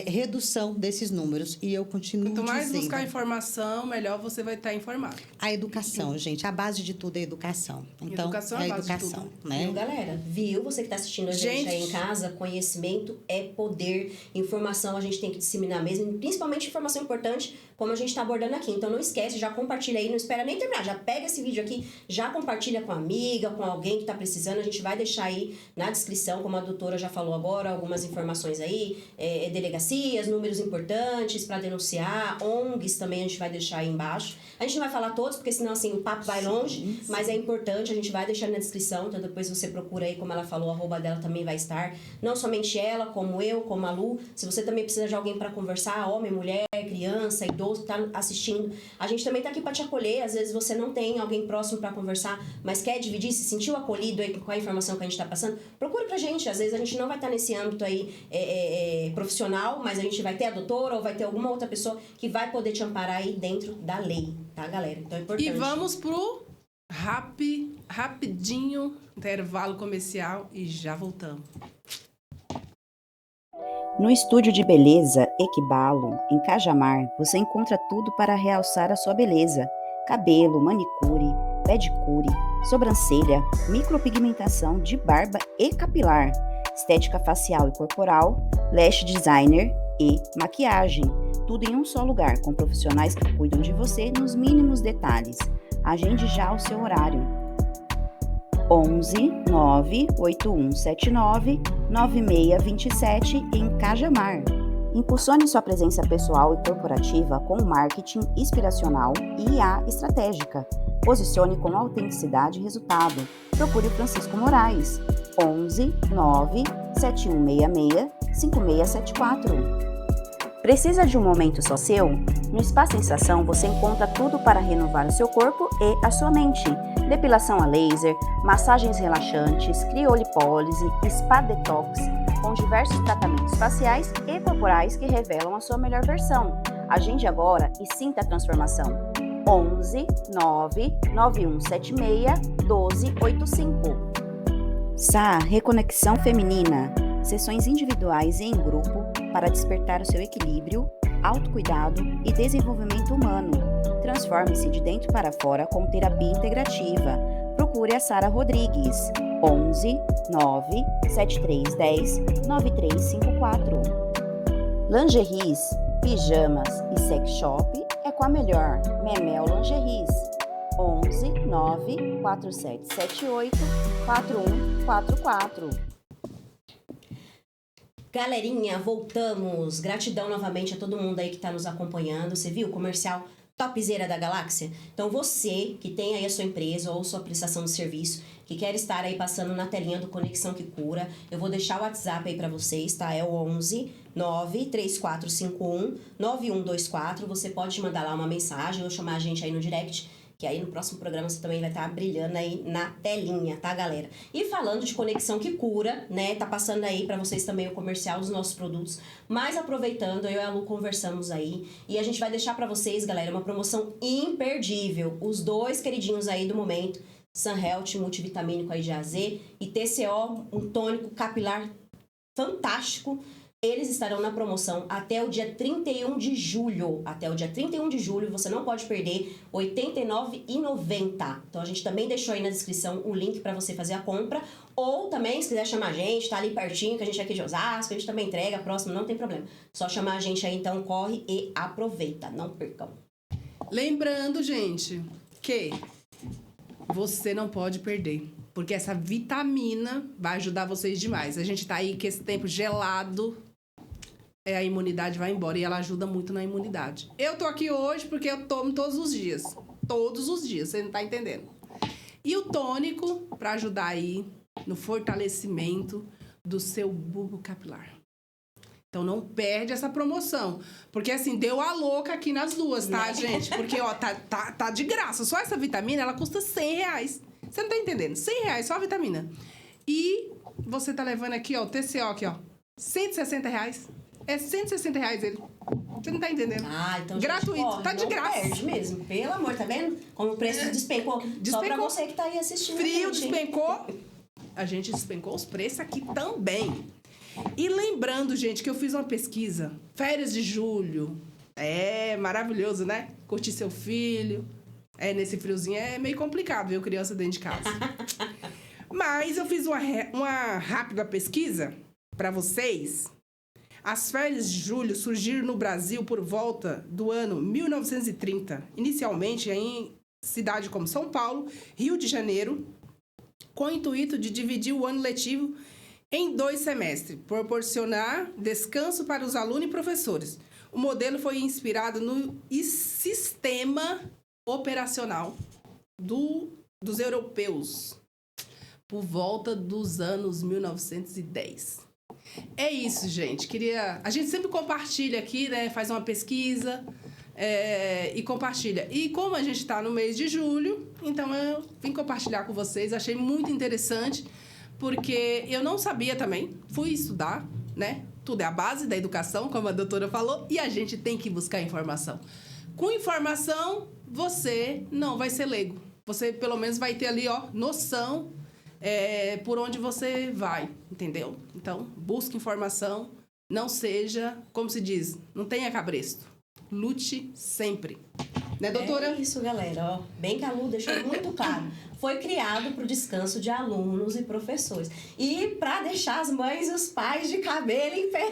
redução desses números. E eu continuo Quanto mais dizendo, buscar informação, melhor você vai estar informado. a educação, gente, a base de tudo é a educação. Então, Educação é a base de tudo. né? Viu, galera? Viu? Você que está assistindo a gente aí em casa, conhecimento é poder, informação a gente tem que disseminar mesmo, principalmente informação importante, como a gente está abordando aqui. Então, não esquece, já compartilha aí, não espera nem terminar, já pega esse vídeo aqui, já compartilha com a amiga, com alguém que está precisando, a gente vai deixar aí na descrição, como a doutora já falou agora, algumas informações aí, delegacias, números importantes para denunciar, ONGs também a gente vai deixar aí embaixo. A gente não vai falar todos, porque senão assim o papo vai longe, mas é importante, a gente vai deixar na descrição, então depois você procura aí, como ela falou, a arroba dela também vai estar, não somente ela, como eu, como a Lu, se você também precisa de alguém para conversar, homem, mulher, criança, idoso, que tá assistindo, a gente também tá aqui para te acolher, às vezes você não tem alguém próximo para conversar, mas quer dividir, se sentiu acolhido aí com a informação que a gente tá passando, procura pra gente, às vezes a gente não vai estar nesse âmbito aí profissional, mas a gente vai ter a doutora ou vai ter alguma outra pessoa que vai poder te amparar aí dentro da lei, tá, galera? Então é importante. E vamos pro rapidinho intervalo comercial e já voltamos. No estúdio de beleza Equibalo, em Cajamar, você encontra tudo para realçar a sua beleza. Cabelo, manicure, pedicure, sobrancelha, micropigmentação de barba e capilar, estética facial e corporal, lash designer e maquiagem. Tudo em um só lugar, com profissionais que cuidam de você nos mínimos detalhes. Agende já o seu horário. 11 98179 9627 em Cajamar. Impulsione sua presença pessoal e corporativa com o marketing inspiracional e IA estratégica. Posicione com autenticidade e resultado. Procure o Francisco Moraes. 11 97166 5674. Precisa de um momento só seu? No Spa Sensação você encontra tudo para renovar o seu corpo e a sua mente. Depilação a laser, massagens relaxantes, criolipólise, spa detox, com diversos tratamentos faciais e corporais que revelam a sua melhor versão. Agende agora e sinta a transformação. 11 99176 1285. SA Reconexão Feminina. Sessões individuais e em grupo para despertar o seu equilíbrio, autocuidado e desenvolvimento humano. Transforme-se de dentro para fora com terapia integrativa. Procure a Sara Rodrigues. 11 97310 9354. Lingeries, pijamas e sex shop é com a melhor Memel Lingeries. 11 94778 4144. Galerinha, voltamos. Gratidão novamente a todo mundo aí que tá nos acompanhando. Você viu o comercial topzera da galáxia? Então você que tem aí a sua empresa ou sua prestação de serviço, que quer estar aí passando na telinha do Conexão que Cura, eu vou deixar o WhatsApp aí pra vocês, tá? É o 11 93451 9124. Você pode mandar lá uma mensagem ou chamar a gente aí no direct, que aí no próximo programa você também vai estar brilhando aí na telinha, tá, galera? E falando de Conexão que Cura, né? Tá passando aí pra vocês também o comercial dos nossos produtos. Mas aproveitando, eu e a Lu conversamos aí. E a gente vai deixar pra vocês, galera, uma promoção imperdível. Os dois queridinhos aí do momento, Sunhealth multivitamínico aí de AZ e TCO, um tônico capilar fantástico. Eles estarão na promoção até o dia 31 de julho. Até o dia 31 de julho, você não pode perder, R$ 89,90. Então, a gente também deixou aí na descrição o link para você fazer a compra. Ou também, se quiser chamar a gente, tá ali pertinho, que a gente é aqui de Osasco, a gente também entrega, próximo, não tem problema. Só chamar a gente aí, então, corre e aproveita. Não percam. Lembrando, gente, que você não pode perder. Porque essa vitamina vai ajudar vocês demais. A gente tá aí com esse tempo gelado, a imunidade vai embora e ela ajuda muito na imunidade. Eu tô aqui hoje porque eu tomo todos os dias. todos os dias, você não tá entendendo. E o tônico para ajudar aí no fortalecimento do seu bulbo capilar. Então, não perde essa promoção. Porque, assim, deu a louca aqui nas duas, tá, gente? Porque, ó, tá de graça. Só essa vitamina, ela custa R$100. Você não tá entendendo? R$100 só a vitamina. E você tá levando aqui, ó, o TCO aqui, ó. R$160. É R$160 ele. Você não tá entendendo? Ah, então, gratuito, gente, corre, tá de não graça. Perde mesmo. Pelo amor, tá vendo? Como o preço despencou. Só pra você que tá aí assistindo. Frio, gente, despencou. A gente despencou os preços aqui também. E lembrando, gente, que eu fiz uma pesquisa. Férias de julho. É maravilhoso, né? Curtir seu filho. Nesse friozinho é meio complicado, viu? Criança dentro de casa. Mas eu fiz uma rápida pesquisa para vocês. As férias de julho surgiram no Brasil por volta do ano 1930. Inicialmente em cidades como São Paulo, Rio de Janeiro, com o intuito de dividir o ano letivo em 2 semestres, proporcionar descanso para os alunos e professores. O modelo foi inspirado no sistema operacional dos europeus, por volta dos anos 1910. É isso, gente. A gente sempre compartilha aqui, né? Faz uma pesquisa e compartilha. E como a gente está no mês de julho, então eu vim compartilhar com vocês. Achei muito interessante, porque eu não sabia também. Fui estudar, né? Tudo é a base da educação, como a doutora falou, e a gente tem que buscar informação. Com informação, você não vai ser leigo. Você, pelo menos, vai ter ali, ó, noção por onde você vai, entendeu? Então, busque informação, não seja, como se diz, não tenha cabresto. Lute sempre. Né, doutora? É isso, galera. Ó, bem que a Lu deixou muito claro. Foi criado para o descanso de alunos e professores. E para deixar as mães e os pais de cabelo em pé.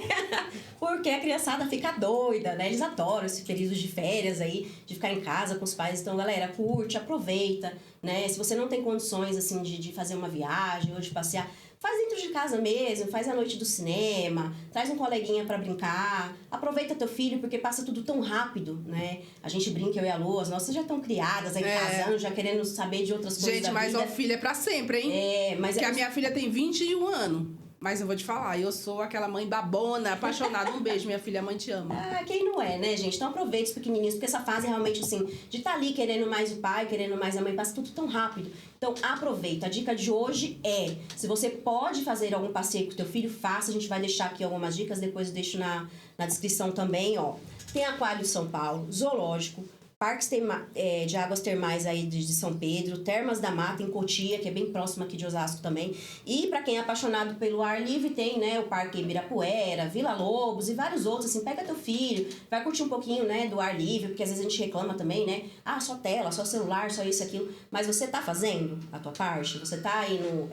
Porque a criançada fica doida, né? Eles adoram esse período de férias aí, de ficar em casa com os pais. Então, galera, curte, aproveita, né? Se você não tem condições, assim, de fazer uma viagem ou de passear, faz dentro de casa mesmo, faz a noite do cinema, traz um coleguinha pra brincar, aproveita teu filho, porque passa tudo tão rápido, né? A gente brinca, eu e a Lu, as nossas já estão criadas, aí casando, já querendo saber de outras coisas gente, da vida. Gente, mas o filho é pra sempre, hein? Porque a minha filha tem 21 anos. Mas eu vou te falar, eu sou aquela mãe babona, apaixonada. Um beijo, minha filha, a mãe te ama. Ah, quem não é, né, gente? Então aproveite os pequenininhos, porque essa fase realmente, assim, de estar ali querendo mais o pai, querendo mais a mãe, passa tudo tão rápido. Então aproveita. A dica de hoje é, se você pode fazer algum passeio com o teu filho, faça. A gente vai deixar aqui algumas dicas, depois eu deixo na descrição também, ó. Tem Aquário de São Paulo, Zoológico, parques de águas termais aí de São Pedro, Termas da Mata em Cotia, que é bem próximo aqui de Osasco também. E para quem é apaixonado pelo ar livre, tem, né, o Parque Ibirapuera, Vila Lobos e vários outros. Assim, pega teu filho, vai curtir um pouquinho, né, do ar livre, porque às vezes a gente reclama também, né? Ah, só tela, só celular, só isso, aquilo. Mas você tá fazendo a tua parte? Você tá indo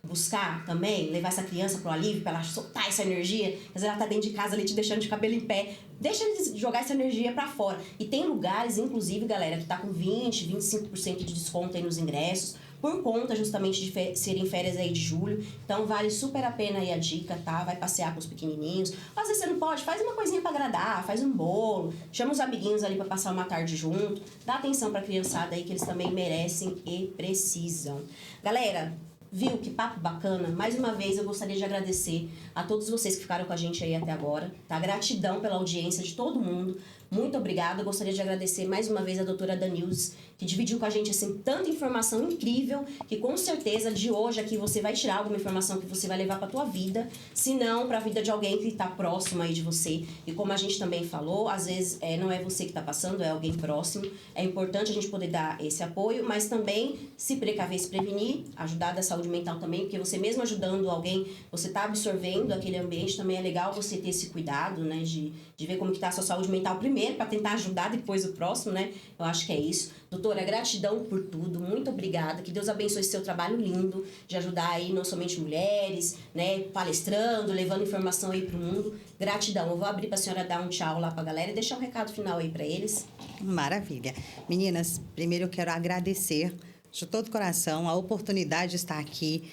buscar também, levar essa criança pro ar livre, pra ela soltar essa energia? Às vezes ela tá dentro de casa ali te deixando de cabelo em pé. Deixa eles jogar essa energia pra fora. E tem lugares, inclusive, galera, que tá com 20%, 25% de desconto aí nos ingressos, por conta justamente de serem férias aí de julho. Então, vale super a pena aí a dica, tá? Vai passear com os pequenininhos. Às vezes você não pode, faz uma coisinha pra agradar, faz um bolo, chama os amiguinhos ali pra passar uma tarde junto. Dá atenção pra criançada aí, que eles também merecem e precisam. Galera, viu que papo bacana? Mais uma vez eu gostaria de agradecer a todos vocês que ficaram com a gente aí até agora, tá? Gratidão pela audiência de todo mundo. Muito obrigada. Eu gostaria de agradecer mais uma vez a doutora Danildes, que dividiu com a gente, assim, tanta informação incrível, que com certeza de hoje aqui você vai tirar alguma informação que você vai levar pra tua vida, se não pra vida de alguém que tá próximo aí de você. E como a gente também falou, às vezes não é você que tá passando, é alguém próximo. É importante a gente poder dar esse apoio, mas também se precaver, se prevenir, ajudar da saúde mental também, porque você mesmo ajudando alguém, você tá absorvendo aquele ambiente, também é legal você ter esse cuidado, né, de ver como que tá a sua saúde mental primeiro, para tentar ajudar depois o próximo, né? Eu acho que é isso. Doutora, gratidão por tudo, muito obrigada, que Deus abençoe esse seu trabalho lindo de ajudar aí não somente mulheres, né, palestrando, levando informação aí pro mundo. Gratidão. Eu vou abrir pra senhora dar um tchau lá pra galera e deixar um recado final aí para eles. Maravilha. Meninas, primeiro eu quero agradecer de todo o coração a oportunidade de estar aqui.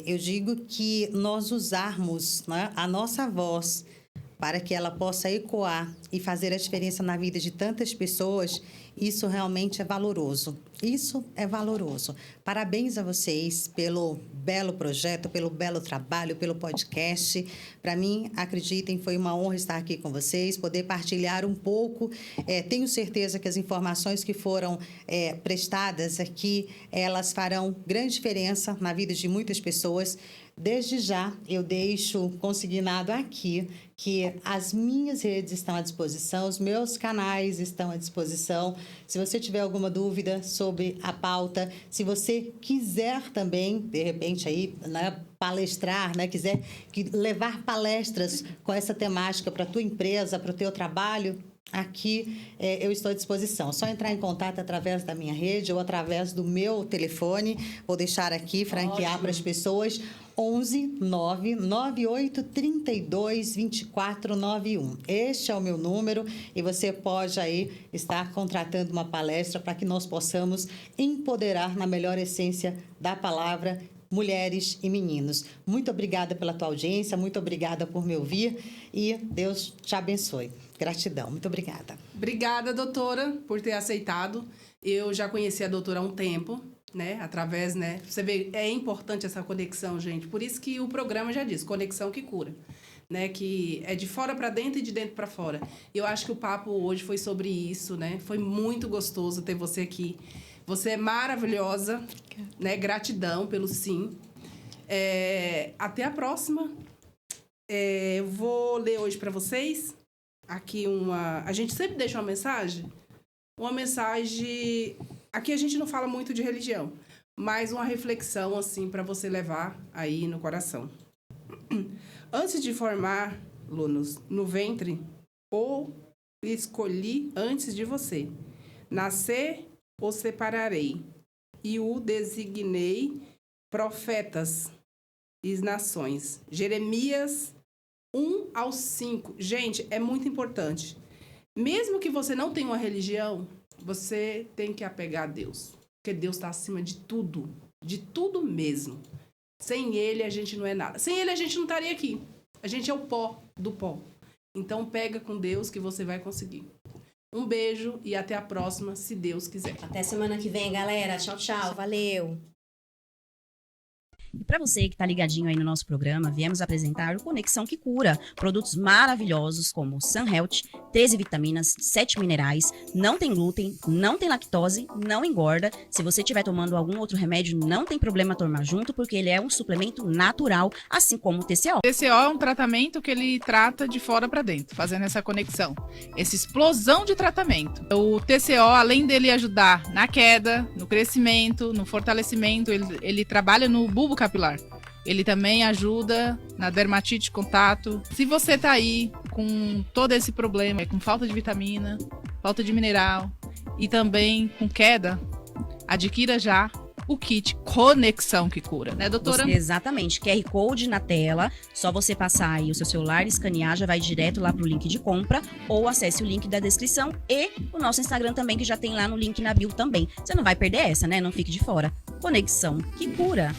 Eu digo que nós usarmos, né, a nossa voz para que ela possa ecoar e fazer a diferença na vida de tantas pessoas, Isso realmente é valoroso. Isso é valoroso. Parabéns a vocês pelo belo projeto, pelo belo trabalho, pelo podcast. Para mim, acreditem, foi uma honra estar aqui com vocês, poder partilhar um pouco. Tenho certeza que as informações que foram prestadas aqui, elas farão grande diferença na vida de muitas pessoas. Desde já, eu deixo consignado aqui que as minhas redes estão à disposição, os meus canais estão à disposição. Se você tiver alguma dúvida sobre a pauta, se você quiser também, de repente, aí, né, palestrar, né, quiser levar palestras com essa temática para a tua empresa, para o teu trabalho, aqui eu estou à disposição. Só entrar em contato através da minha rede ou através do meu telefone. Vou deixar aqui, franquear para as pessoas. 11 998 32 24 91. Este é o meu número e você pode aí estar contratando uma palestra para que nós possamos empoderar na melhor essência da palavra mulheres e meninos. Muito obrigada pela tua audiência, muito obrigada por me ouvir e Deus te abençoe. Gratidão, muito obrigada. Obrigada, doutora, por ter aceitado. Eu já conheci a doutora há um tempo, né? Através, né? Você vê, é importante essa conexão, gente. Por isso que o programa já diz, conexão que cura. Né? Que é de fora para dentro e de dentro para fora. Eu acho que o papo hoje foi sobre isso, né? Foi muito gostoso ter você aqui. Você é maravilhosa, né? Gratidão pelo sim. Até a próxima. Eu vou ler hoje para vocês aqui a gente sempre deixa uma mensagem. Uma mensagem... Aqui a gente não fala muito de religião, mas uma reflexão, assim, para você levar aí no coração. Antes de formar-lo no ventre, o escolhi antes de você. Nascer, o separarei, e o designei profetas e nações. Jeremias 1-5. Gente, é muito importante. Mesmo que você não tenha uma religião, você tem que apegar a Deus. Porque Deus está acima de tudo mesmo. Sem Ele, a gente não é nada. Sem Ele, a gente não estaria aqui. A gente é o pó do pó. Então, pega com Deus que você vai conseguir. Um beijo e até a próxima, se Deus quiser. Até semana que vem, galera. Tchau, tchau. Valeu. E para você que está ligadinho aí no nosso programa, viemos apresentar o Conexão que Cura. Produtos maravilhosos como Sun Health, 13 vitaminas, 7 minerais, não tem glúten, não tem lactose, não engorda. Se você estiver tomando algum outro remédio, não tem problema tomar junto, porque ele é um suplemento natural, assim como o TCO. O TCO é um tratamento que ele trata de fora para dentro, fazendo essa conexão, essa explosão de tratamento. O TCO, além dele ajudar na queda, no crescimento, no fortalecimento, ele trabalha no bulbo capilar. Ele também ajuda na dermatite de contato. Se você tá aí com todo esse problema, com falta de vitamina, falta de mineral e também com queda, adquira já o kit Conexão que Cura, né, doutora? Exatamente, QR Code na tela, só você passar aí o seu celular, escanear, já vai direto lá pro link de compra, ou acesse o link da descrição e o nosso Instagram também, que já tem lá no link na bio também. Você não vai perder essa, né? Não fique de fora. Conexão que Cura.